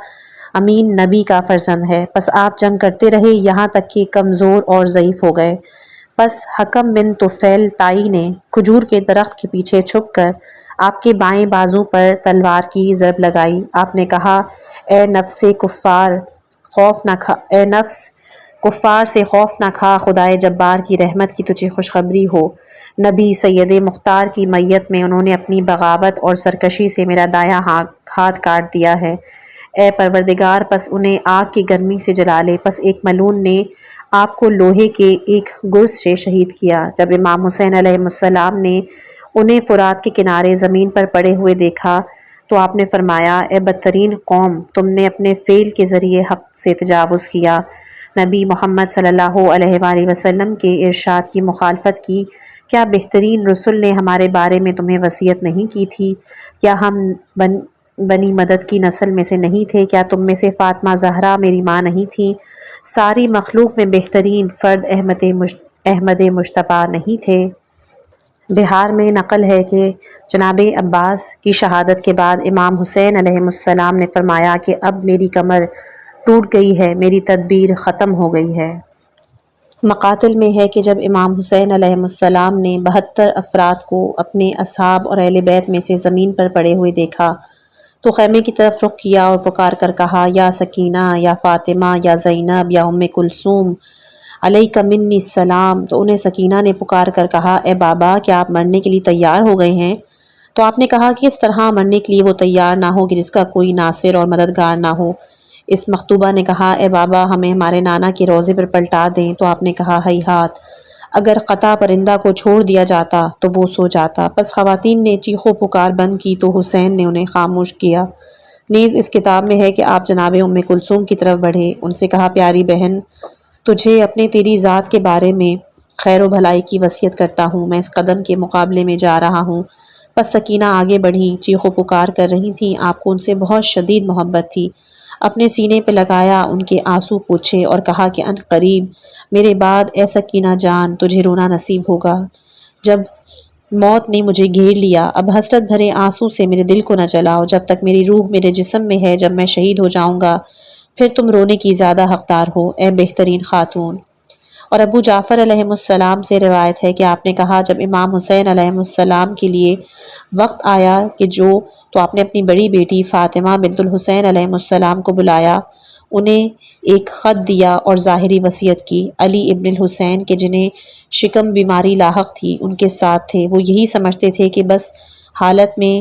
امین نبی کا فرزند ہے۔ پس آپ جنگ کرتے رہے یہاں تک کہ کمزور اور ضعیف ہو گئے، پس حکم بن طفیل تائی نے کھجور کے درخت کے پیچھے چھپ کر آپ کے بائیں بازو پر تلوار کی ضرب لگائی۔ آپ نے کہا، اے نفس کفار سے خوف نہ کھا، خدائے جبار کی رحمت کی تجھے خوشخبری ہو، نبی سید مختار کی میت میں انہوں نے اپنی بغاوت اور سرکشی سے میرا دایاں ہاتھ کاٹ دیا ہے، اے پروردگار پس انہیں آگ کی گرمی سے جلا لے۔ پس ایک ملعون نے آپ کو لوہے کے ایک گرز سے شہید کیا۔ جب امام حسین علیہ السلام نے انہیں فرات کے کنارے زمین پر پڑے ہوئے دیکھا تو آپ نے فرمایا، اے بدترین قوم، تم نے اپنے فعل کے ذریعے حق سے تجاوز کیا، نبی محمد صلی اللہ علیہ وآلہ وسلم کے ارشاد کی مخالفت کی، کیا بہترین رسول نے ہمارے بارے میں تمہیں وصیت نہیں کی تھی؟ کیا ہم بنی مدد کی نسل میں سے نہیں تھے؟ کیا تم میں سے فاطمہ زہرا میری ماں نہیں تھی؟ ساری مخلوق میں بہترین فرد احمد مجتبیٰ نہیں تھے؟ بہار میں نقل ہے کہ جناب عباس کی شہادت کے بعد امام حسین علیہ السلام نے فرمایا کہ اب میری کمر ٹوٹ گئی ہے، میری تدبیر ختم ہو گئی ہے۔ مقاتل میں ہے کہ جب امام حسین علیہ السلام نے 72 افراد کو اپنے اصحاب اور اہل بیت میں سے زمین پر پڑے ہوئے دیکھا تو خیمے کی طرف رخ کیا اور پکار کر کہا، یا سکینہ، یا فاطمہ، یا زینب، یا ام کلثوم، علیک منی السلام۔ تو انہیں سکینہ نے پکار کر کہا، اے بابا، کیا آپ مرنے کے لیے تیار ہو گئے ہیں؟ تو آپ نے کہا کہ اس طرح مرنے کے لیے وہ تیار نہ ہو کہ جس کا کوئی ناصر اور مددگار نہ ہو۔ اس مخطوبہ نے کہا، اے بابا، ہمیں ہمارے نانا کے روضے پر پلٹا دیں۔ تو آپ نے کہا، ہیہات، اگر قطع پرندہ کو چھوڑ دیا جاتا تو وہ سو جاتا۔ پس خواتین نے چیخو پکار بند کی تو حسین نے انہیں خاموش کیا۔ نیز اس کتاب میں ہے کہ آپ جناب ام کلثوم کی طرف بڑھے، ان سے کہا، پیاری بہن، تجھے اپنے تیری ذات کے بارے میں خیر و بھلائی کی وصیت کرتا ہوں، میں اس قدم کے مقابلے میں جا رہا ہوں۔ پس سکینہ آگے بڑھی، چیخو پکار کر رہی تھیں، آپ کو ان سے بہت شدید محبت تھی۔ اپنے سینے پہ لگایا، ان کے آنسو پوچھے اور کہا کہ ان قریب میرے بعد اے سکینہ جان تجھے رونا نصیب ہوگا۔ جب موت نے مجھے گھیر لیا، اب حسرت بھرے آنسو سے میرے دل کو نہ جلاؤ، جب تک میری روح میرے جسم میں ہے، جب میں شہید ہو جاؤں گا پھر تم رونے کی زیادہ حقدار ہو، اے بہترین خاتون۔ اور ابو جعفر علیہ السلام سے روایت ہے کہ آپ نے کہا، جب امام حسین علیہ السلام کے لیے وقت آیا کہ تو آپ نے اپنی بڑی بیٹی فاطمہ بنت الحسین علیہ السلام کو بلایا، انہیں ایک خط دیا اور ظاہری وصیت کی۔ علی ابن الحسین کے جنہیں شکم بیماری لاحق تھی ان کے ساتھ تھے، وہ یہی سمجھتے تھے کہ بس حالت میں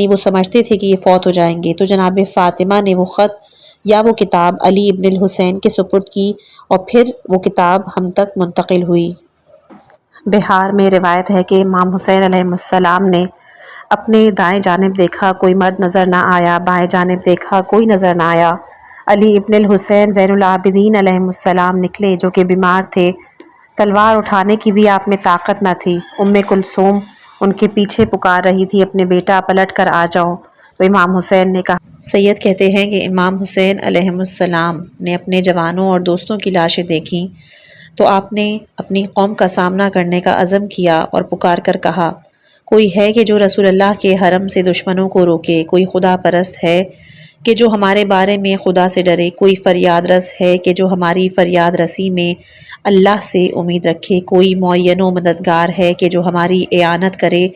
وہ سمجھتے تھے کہ یہ فوت ہو جائیں گے، تو جناب فاطمہ نے وہ خط یا وہ کتاب علی ابن الحسین کے سپرد کی اور پھر وہ کتاب ہم تک منتقل ہوئی۔ بہار میں روایت ہے کہ امام حسین علیہ السلام نے اپنے دائیں جانب دیکھا، کوئی مرد نظر نہ آیا، بائیں جانب دیکھا، کوئی نظر نہ آیا۔ علی ابن الحسین زین العابدین علیہ السلام نکلے جو کہ بیمار تھے، تلوار اٹھانے کی بھی آپ میں طاقت نہ تھی۔ ام کلثوم ان کے پیچھے پکار رہی تھی، اپنے بیٹا پلٹ کر آ جاؤ۔ تو امام حسین نے کہا، سید کہتے ہیں کہ امام حسین علیہ السلام نے اپنے جوانوں اور دوستوں کی لاشیں دیکھیں تو آپ نے اپنی قوم کا سامنا کرنے کا عزم کیا اور پکار کر کہا، کوئی ہے کہ جو رسول اللہ کے حرم سے دشمنوں کو روکے؟ کوئی خدا پرست ہے کہ جو ہمارے بارے میں خدا سے ڈرے؟ کوئی فریاد رس ہے کہ جو ہماری فریاد رسی میں اللہ سے امید رکھے؟ کوئی معین و مددگار ہے کہ جو ہماری اعانت کرے؟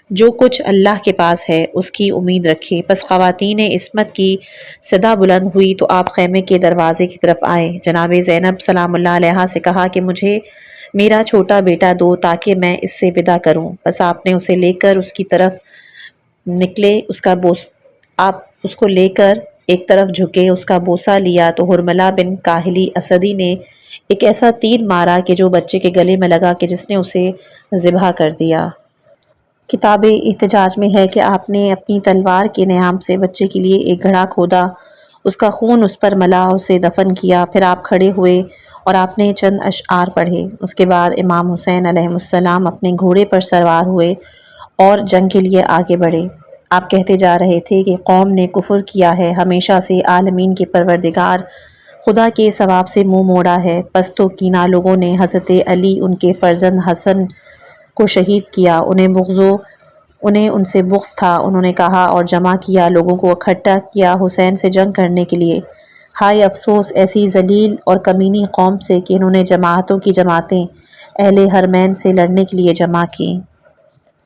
جو کچھ اللہ کے پاس ہے اس کی امید رکھے۔ پس خواتین عصمت کی صدا بلند ہوئی تو آپ خیمے کے دروازے کی طرف آئے۔ جناب زینب سلام اللہ علیہا سے کہا کہ مجھے میرا چھوٹا بیٹا دو تاکہ میں اس سے وداع کروں۔ بس آپ نے اسے لے کر اس کی طرف نکلے، آپ اس کو لے کر ایک طرف جھکے، اس کا بوسہ لیا تو حرملہ بن کاہلی اسدی نے ایک ایسا تیر مارا کہ جو بچے کے گلے میں لگا کہ جس نے اسے ذبح کر دیا۔ کتاب احتجاج میں ہے کہ آپ نے اپنی تلوار کے نیام سے بچے کے لیے ایک گڑھا کھودا، اس کا خون اس پر ملا، اسے دفن کیا، پھر آپ کھڑے ہوئے اور آپ نے چند اشعار پڑھے۔ اس کے بعد امام حسین علیہ السلام اپنے گھوڑے پر سوار ہوئے اور جنگ کے لیے آگے بڑھے۔ آپ کہتے جا رہے تھے کہ قوم نے کفر کیا ہے، ہمیشہ سے عالمین کے پروردگار خدا کے ثواب سے منہ موڑا ہے، پس تو کینہ لوگوں نے حضرت علی ان کے فرزند حسن کو شہید کیا، انہیں ان سے بغض تھا، انہوں نے کہا اور جمع کیا، لوگوں کو اکٹھا کیا حسین سے جنگ کرنے کے لیے۔ ہائے افسوس ایسی ذلیل اور کمینی قوم سے کہ انہوں نے جماعتوں کی جماعتیں اہل حرمین سے لڑنے کے لیے جمع کی۔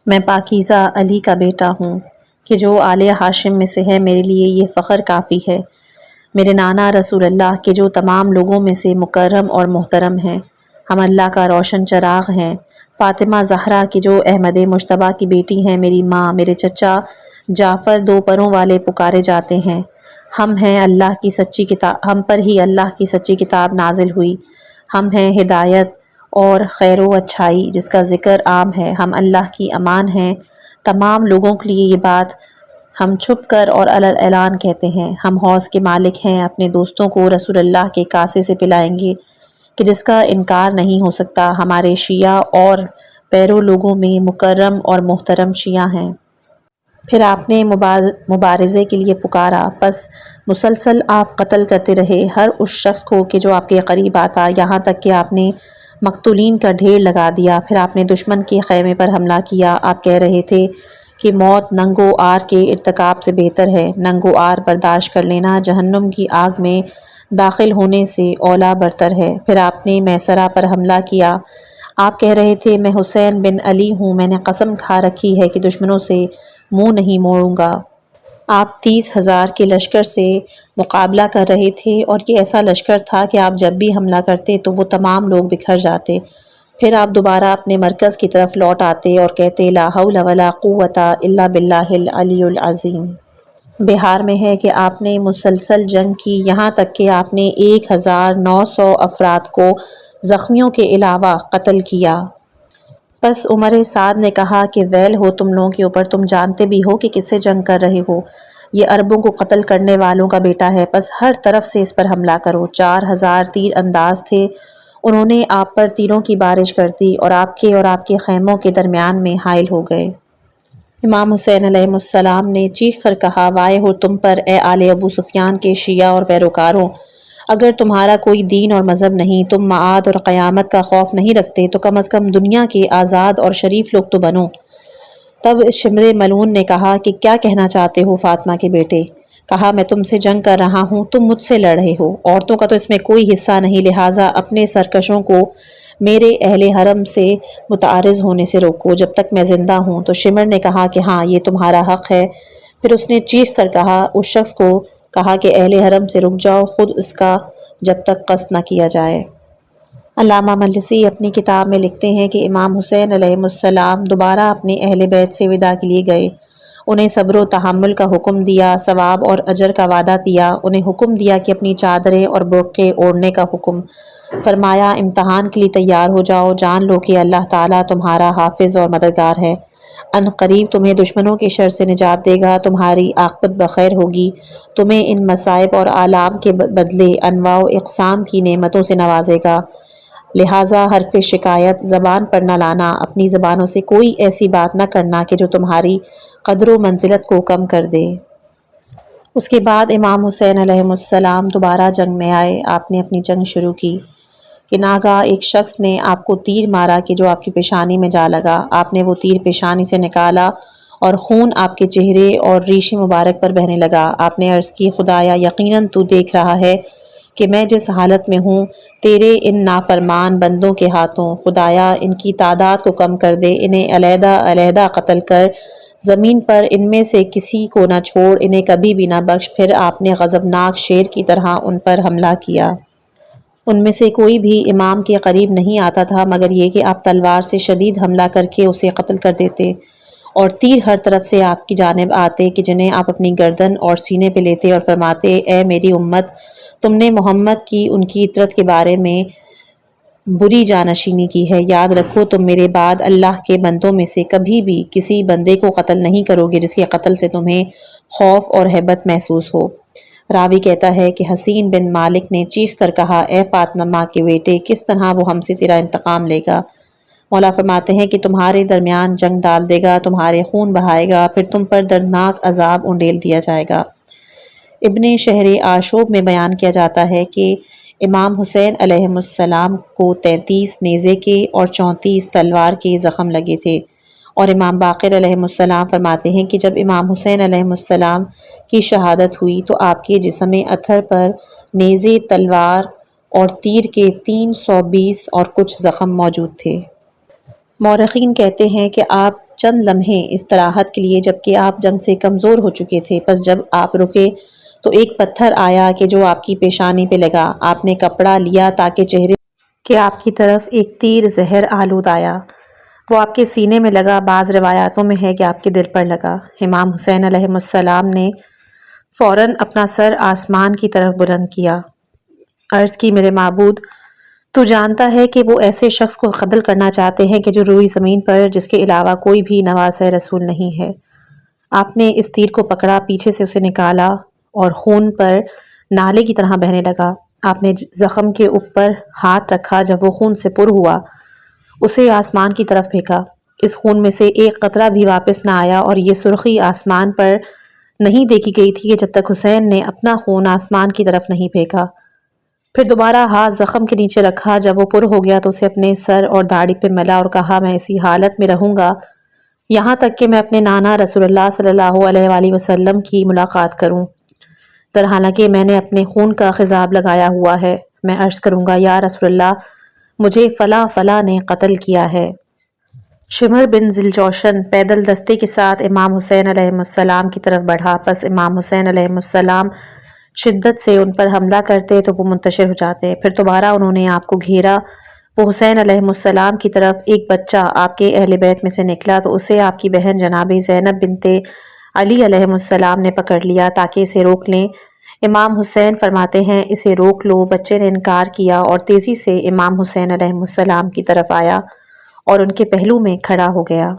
میں پاکیزہ علی کا بیٹا ہوں کہ جو آل ہاشم میں سے ہے، میرے لیے یہ فخر کافی ہے۔ میرے نانا رسول اللہ کے جو تمام لوگوں میں سے مکرم اور محترم ہیں، ہم اللہ کا روشن چراغ ہیں۔ فاطمہ زہرا کی جو احمد مجتبیٰ کی بیٹی ہیں، میری ماں، میرے چچا جعفر دو پروں والے پکارے جاتے ہیں۔ ہم پر ہی اللہ کی سچی کتاب نازل ہوئی، ہم ہیں ہدایت اور خیر و اچھائی جس کا ذکر عام ہے، ہم اللہ کی امان ہیں تمام لوگوں کے لیے۔ یہ بات ہم چھپ کر اور اعلان کہتے ہیں، ہم حوض کے مالک ہیں، اپنے دوستوں کو رسول اللہ کے کاسے سے پلائیں گے کہ جس کا انکار نہیں ہو سکتا۔ ہمارے شیعہ اور پیرو لوگوں میں مکرم اور محترم شیعہ ہیں۔ پھر آپ نے مبارزے کے لیے پکارا، پس مسلسل آپ قتل کرتے رہے ہر اس شخص کو کہ جو آپ کے قریب آتا، یہاں تک کہ آپ نے مقتولین کا ڈھیر لگا دیا۔ پھر آپ نے دشمن کے خیمے پر حملہ کیا۔ آپ کہہ رہے تھے کہ موت ننگ و عار کے ارتکاب سے بہتر ہے، ننگ و عار برداشت کر لینا جہنم کی آگ میں داخل ہونے سے اولیٰ برتر ہے۔ پھر آپ نے میسرہ پر حملہ کیا۔ آپ کہہ رہے تھے میں حسین بن علی ہوں، میں نے قسم کھا رکھی ہے کہ دشمنوں سے منہ نہیں موڑوں گا۔ آپ 30,000 کے لشکر سے مقابلہ کر رہے تھے اور یہ ایسا لشکر تھا کہ آپ جب بھی حملہ کرتے تو وہ تمام لوگ بکھر جاتے۔ پھر آپ دوبارہ اپنے مرکز کی طرف لوٹ آتے اور کہتے لا حول ولا قوت الا باللہ العلی العظیم۔ بہار میں ہے کہ آپ نے مسلسل جنگ کی، یہاں تک کہ آپ نے 1900 افراد کو زخمیوں کے علاوہ قتل کیا۔ پس عمر سعد نے کہا کہ ویل ہو تم لوگوں کے اوپر، تم جانتے بھی ہو کہ کس سے جنگ کر رہے ہو، یہ عربوں کو قتل کرنے والوں کا بیٹا ہے، پس ہر طرف سے اس پر حملہ کرو۔ 4000 تیر انداز تھے، انہوں نے آپ پر تیروں کی بارش کر دی اور آپ کے خیموں کے درمیان میں حائل ہو گئے۔ امام حسین علیہ السلام نے چیخ کر کہا وائے ہو تم پر اے آل ابو سفیان کے شیعہ اور پیروکاروں، اگر تمہارا کوئی دین اور مذہب نہیں، تم معاد اور قیامت کا خوف نہیں رکھتے تو کم از کم دنیا کے آزاد اور شریف لوگ تو بنو۔ تب شمر ملعون نے کہا کہ کیا کہنا چاہتے ہو فاطمہ کے بیٹے؟ کہا میں تم سے جنگ کر رہا ہوں، تم مجھ سے لڑ رہے ہو، عورتوں کا تو اس میں کوئی حصہ نہیں، لہٰذا اپنے سرکشوں کو میرے اہل حرم سے متعارض ہونے سے روکو جب تک میں زندہ ہوں۔ تو شمر نے کہا کہ ہاں یہ تمہارا حق ہے۔ پھر اس نے چیخ کر کہا، اس شخص کو کہا کہ اہل حرم سے رک جاؤ، خود اس کا جب تک قصد نہ کیا جائے۔ علامہ مجلسی اپنی کتاب میں لکھتے ہیں کہ امام حسین علیہ السلام دوبارہ اپنے اہل بیت سے وداع کے لیے گئے، انہیں صبر و تحمل کا حکم دیا، ثواب اور اجر کا وعدہ دیا، انہیں حکم دیا کہ اپنی چادریں اور برقعے اوڑھنے کا حکم فرمایا، امتحان کے لیے تیار ہو جاؤ، جان لو کہ اللہ تعالیٰ تمہارا حافظ اور مددگار ہے، ان قریب تمہیں دشمنوں کے شر سے نجات دے گا، تمہاری عاقبت بخیر ہوگی، تمہیں ان مصائب اور آلام کے بدلے انواع و اقسام کی نعمتوں سے نوازے گا، لہٰذا حرف شکایت زبان پر نہ لانا، اپنی زبانوں سے کوئی ایسی بات نہ کرنا کہ جو تمہاری قدر و منزلت کو کم کر دے۔ اس کے بعد امام حسین علیہ السلام دوبارہ جنگ میں آئے، آپ نے اپنی جنگ شروع کی کہ ناگہاں ایک شخص نے آپ کو تیر مارا کہ جو آپ کی پیشانی میں جا لگا، آپ نے وہ تیر پیشانی سے نکالا اور خون آپ کے چہرے اور ریش مبارک پر بہنے لگا۔ آپ نے عرض کی خدایا یقیناً تو دیکھ رہا ہے کہ میں جس حالت میں ہوں، تیرے ان نافرمان بندوں کے ہاتھوں، خدایا ان کی تعداد کو کم کر دے، انہیں علیحدہ علیحدہ قتل کر، زمین پر ان میں سے کسی کو نہ چھوڑ، انہیں کبھی بھی نہ بخش۔ پھر آپ نے غضبناک شیر کی طرح ان پر حملہ کیا۔ ان میں سے کوئی بھی امام کے قریب نہیں آتا تھا مگر یہ کہ آپ تلوار سے شدید حملہ کر کے اسے قتل کر دیتے اور تیر ہر طرف سے آپ کی جانب آتے کہ جنہیں آپ اپنی گردن اور سینے پہ لیتے اور فرماتے اے میری امت، تم نے محمد کی ان کی عطرت کے بارے میں بری جانشینی کی ہے، یاد رکھو تم میرے بعد اللہ کے بندوں میں سے کبھی بھی کسی بندے کو قتل نہیں کرو گے جس کے قتل سے تمہیں خوف اور ہیبت محسوس ہو۔ راوی کہتا ہے کہ حسین بن مالک نے چیخ کر کہا اے فاطمہ کے بیٹے، کس طرح وہ ہم سے تیرا انتقام لے گا؟ مولا فرماتے ہیں کہ تمہارے درمیان جنگ ڈال دے گا، تمہارے خون بہائے گا، پھر تم پر دردناک عذاب انڈیل دیا جائے گا۔ ابن شہر آشوب میں بیان کیا جاتا ہے کہ امام حسین علیہ السلام کو 33 نیزے کے اور 34 تلوار کے زخم لگے تھے، اور امام باقر علیہ السلام فرماتے ہیں کہ جب امام حسین علیہ السلام کی شہادت ہوئی تو آپ کے جسم اطہر پر نیزے، تلوار اور تیر کے 320 اور کچھ زخم موجود تھے۔ مورخین کہتے ہیں کہ آپ چند لمحے استراحت کے لیے جبکہ آپ جنگ سے کمزور ہو چکے تھے، پس جب آپ رکے تو ایک پتھر آیا کہ جو آپ کی پیشانی پہ لگا، آپ نے کپڑا لیا تاکہ چہرے کہ آپ کی طرف ایک تیر زہر آلود آیا، وہ آپ کے سینے میں لگا، بعض روایاتوں میں ہے کہ آپ کے دل پر لگا۔ امام حسین علیہ السلام نے فوراً اپنا سر آسمان کی طرف بلند کیا، عرض کی میرے معبود، تو جانتا ہے کہ وہ ایسے شخص کو قتل کرنا چاہتے ہیں کہ جو روئی زمین پر جس کے علاوہ کوئی بھی نواسہ رسول نہیں ہے۔ آپ نے اس تیر کو پکڑا، پیچھے سے اسے نکالا اور خون پر نالے کی طرح بہنے لگا۔ آپ نے زخم کے اوپر ہاتھ رکھا، جب وہ خون سے پر ہوا اسے آسمان کی طرف پھینکا، اس خون میں سے ایک قطرہ بھی واپس نہ آیا اور یہ سرخی آسمان پر نہیں دیکھی گئی تھی کہ جب تک حسین نے اپنا خون آسمان کی طرف نہیں پھینکا۔ پھر دوبارہ ہاتھ زخم کے نیچے رکھا، جب وہ پر ہو گیا تو اسے اپنے سر اور داڑھی پہ ملا اور کہا میں اسی حالت میں رہوں گا یہاں تک کہ میں اپنے نانا رسول اللہ صلی اللہ علیہ وآلہ وسلم کی ملاقات کروں، در حالانکہ میں نے اپنے خون کا خضاب لگایا ہوا ہے۔ میں عرض کروں گا یا رسول اللہ مجھے فلاں فلاں نے قتل کیا ہے۔ شمر بن ذوالجوشن پیدل دستے کے ساتھ امام حسین علیہ السلام کی طرف بڑھا، پس امام حسین علیہ السلام شدت سے ان پر حملہ کرتے تو وہ منتشر ہو جاتے۔ پھر دوبارہ انہوں نے آپ کو گھیرا، وہ حسین علیہ السلام کی طرف ایک بچہ آپ کے اہل بیت میں سے نکلا تو اسے آپ کی بہن جناب زینب بنت علی علیہ السلام نے پکڑ لیا تاکہ اسے روک لیں۔ امام حسین فرماتے ہیں اسے روک لو۔ بچے نے انکار کیا اور تیزی سے امام حسین علیہ السلام کی طرف آیا اور ان کے پہلو میں کھڑا ہو گیا۔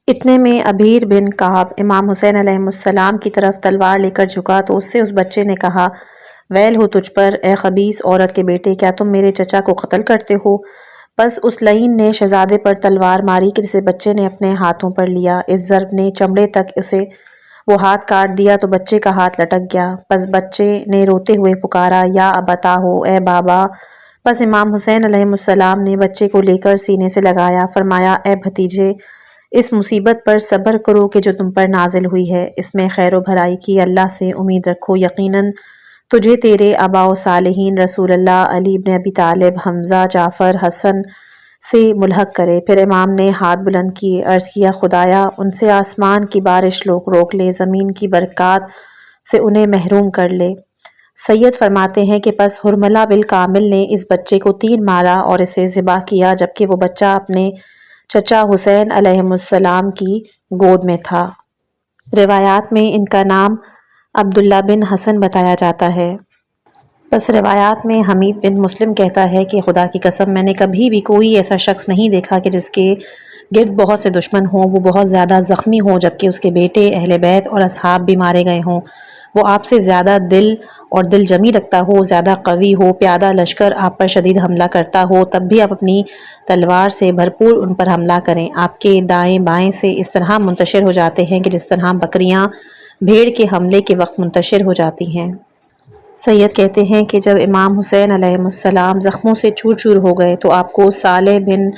اتنے میں عبیر بن کعب امام حسین علیہ السلام کی طرف تلوار لے کر جھکا تو اس سے اس بچے نے کہا ویل ہو تجھ پر اے خبیث عورت کے بیٹے، کیا تم میرے چچا کو قتل کرتے ہو؟ بس اس لعین نے شہزادے پر تلوار ماری کہ جسے بچے نے اپنے ہاتھوں پر لیا، اس ضرب نے چمڑے تک اسے وہ ہاتھ کاٹ دیا تو بچے کا ہاتھ لٹک گیا۔ پس بچے نے روتے ہوئے پکارا یا ابتا ہو، اے بابا۔ پس امام حسین علیہ السلام نے بچے کو لے کر سینے سے لگایا، فرمایا اے بھتیجے اس مصیبت پر صبر کرو کہ جو تم پر نازل ہوئی ہے، اس میں خیر و بھلائی کی اللہ سے امید رکھو، یقیناً تجھے تیرے آباء و صالحین رسول اللہ علی بن ابی طالب، حمزہ، جعفر، حسن سے ملحق کرے۔ پھر امام نے ہاتھ بلند کیے، عرض کیا خدایا ان سے آسمان کی بارش روک لے، زمین کی برکات سے انہیں محروم کر لے۔ سید فرماتے ہیں کہ پس حرملہ بالکامل نے اس بچے کو 3 مارا اور اسے ذبح کیا جبکہ وہ بچہ اپنے چچا حسین علیہ السلام کی گود میں تھا۔ روایات میں ان کا نام عبداللہ بن حسن بتایا جاتا ہے۔ بس روایات میں حمید بن مسلم کہتا ہے کہ خدا کی قسم میں نے کبھی بھی کوئی ایسا شخص نہیں دیکھا کہ جس کے گرد بہت سے دشمن ہوں، وہ بہت زیادہ زخمی ہوں جبکہ اس کے بیٹے، اہل بیت اور اصحاب بھی مارے گئے ہوں، وہ آپ سے زیادہ دل اور دل جمی رکھتا ہو، زیادہ قوی ہو، پیادہ لشکر آپ پر شدید حملہ کرتا ہو، تب بھی آپ اپنی تلوار سے بھرپور ان پر حملہ کریں، آپ کے دائیں بائیں سے اس طرح منتشر ہو جاتے ہیں کہ جس طرح بکریاں بھیڑ کے حملے کے وقت منتشر ہو جاتی ہیں۔ سید کہتے ہیں کہ جب امام حسین علیہ السلام زخموں سے چور چور ہو گئے تو آپ کو صالح بن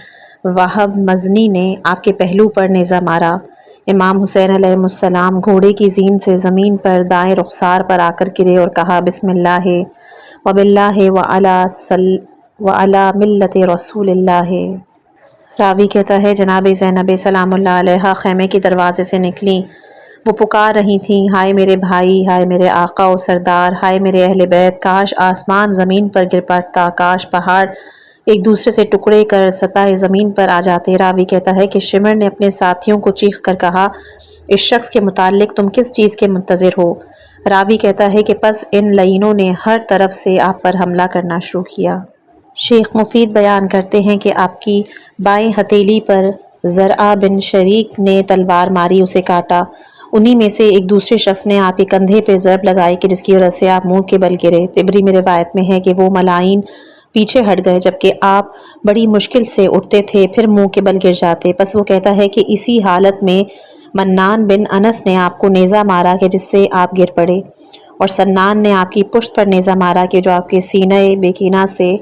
وہب مزنی نے آپ کے پہلو پر نیزہ مارا۔ امام حسین علیہ السلام گھوڑے کی زین سے زمین پر دائیں رخسار پر آ کر گرے اور کہا بسم اللہ وباللہ وعلی ملت رسول اللہ۔ راوی کہتا ہے جناب زینب سلام اللہ علیہا خیمے کے دروازے سے نکلیں، وہ پکار رہی تھیں ہائے میرے بھائی، ہائے میرے آقا و سردار، ہائے میرے اہل بیت، کاش آسمان زمین پر گر پڑتا، کاش پہاڑ ایک دوسرے سے ٹکڑے کر سطح زمین پر آ جاتے۔ راوی کہتا ہے کہ شمر نے اپنے ساتھیوں کو چیخ کر کہا اس شخص کے متعلق تم کس چیز کے منتظر ہو؟ راوی کہتا ہے کہ پس ان لعینوں نے ہر طرف سے آپ پر حملہ کرنا شروع کیا۔ شیخ مفید بیان کرتے ہیں کہ آپ کی بائیں ہتھیلی پر زرعہ بن شریک نے تلوار ماری، اسے کاٹا، انہی میں سے ایک دوسرے شخص نے آپ کے کندھے پہ ضرب لگائی کہ جس کی وجہ سے آپ منہ کے بل گرے۔ طبری میں روایت میں ہے کہ وہ ملائن پیچھے ہٹ گئے جبکہ آپ بڑی مشکل سے اٹھتے تھے، پھر منہ کے بل گر جاتے۔ پس وہ کہتا ہے کہ اسی حالت میں منان بن انس نے آپ کو نیزہ مارا کہ جس سے آپ گر پڑے، اور سنان نے آپ کی پشت پر نیزہ مارا کہ جو آپ کے سینہ بیکینہ سے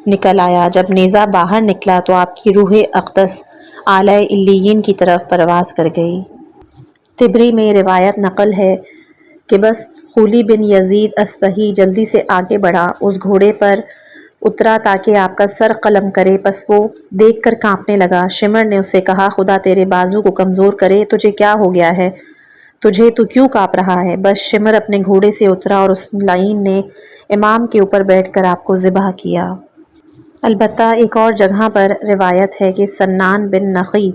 نکل آیا۔ جب نیزہ باہر نکلا تو آپ کی روح اقدس اعلی علیین کی طرف پرواز کر گئی۔ طبری میں روایت نقل ہے کہ بس خولی بن یزید اصبہی جلدی سے آگے بڑھا، اس گھوڑے پر اترا تاکہ آپ کا سر قلم کرے، پس وہ دیکھ کر کانپنے لگا۔ شمر نے اسے کہا خدا تیرے بازو کو کمزور کرے، تجھے کیا ہو گیا ہے؟ تجھے تو کیوں کانپ رہا ہے؟ بس شمر اپنے گھوڑے سے اترا اور اس لعین نے امام کے اوپر بیٹھ کر آپ کو ذبح کیا۔ البتہ ایک اور جگہ پر روایت ہے کہ سنان بن نخی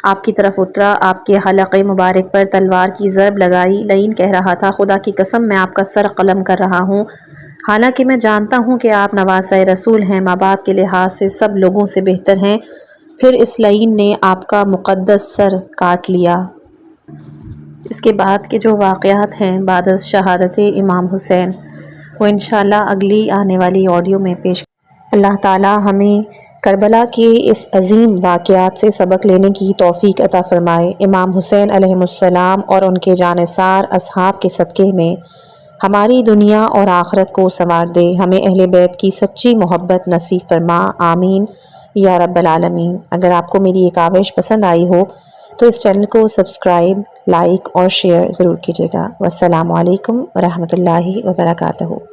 آپ کی طرف اترا، آپ کے حلق مبارک پر تلوار کی ضرب لگائی، لعین کہہ رہا تھا خدا کی قسم میں آپ کا سر قلم کر رہا ہوں، حالانکہ میں جانتا ہوں کہ آپ نواسہ رسول ہیں، ماں باپ کے لحاظ سے سب لوگوں سے بہتر ہیں۔ پھر اس لعین نے آپ کا مقدس سر کاٹ لیا۔ اس کے بعد کے جو واقعات ہیں بعد از شہادت امام حسین وہ انشاءاللہ اگلی آنے والی آڈیو میں پیش۔ اللہ تعالی ہمیں کربلا کے اس عظیم واقعات سے سبق لینے کی توفیق عطا فرمائے۔ امام حسین علیہ السلام اور ان کے جانثار اصحاب کے صدقے میں ہماری دنیا اور آخرت کو سنوار دے، ہمیں اہل بیت کی سچی محبت نصیب فرما، آمین یا رب العالمین۔ اگر آپ کو میری یہ کاوش پسند آئی ہو تو اس چینل کو سبسکرائب، لائک اور شیئر ضرور کیجیے گا۔ والسلام علیکم ورحمۃ اللہ وبرکاتہ۔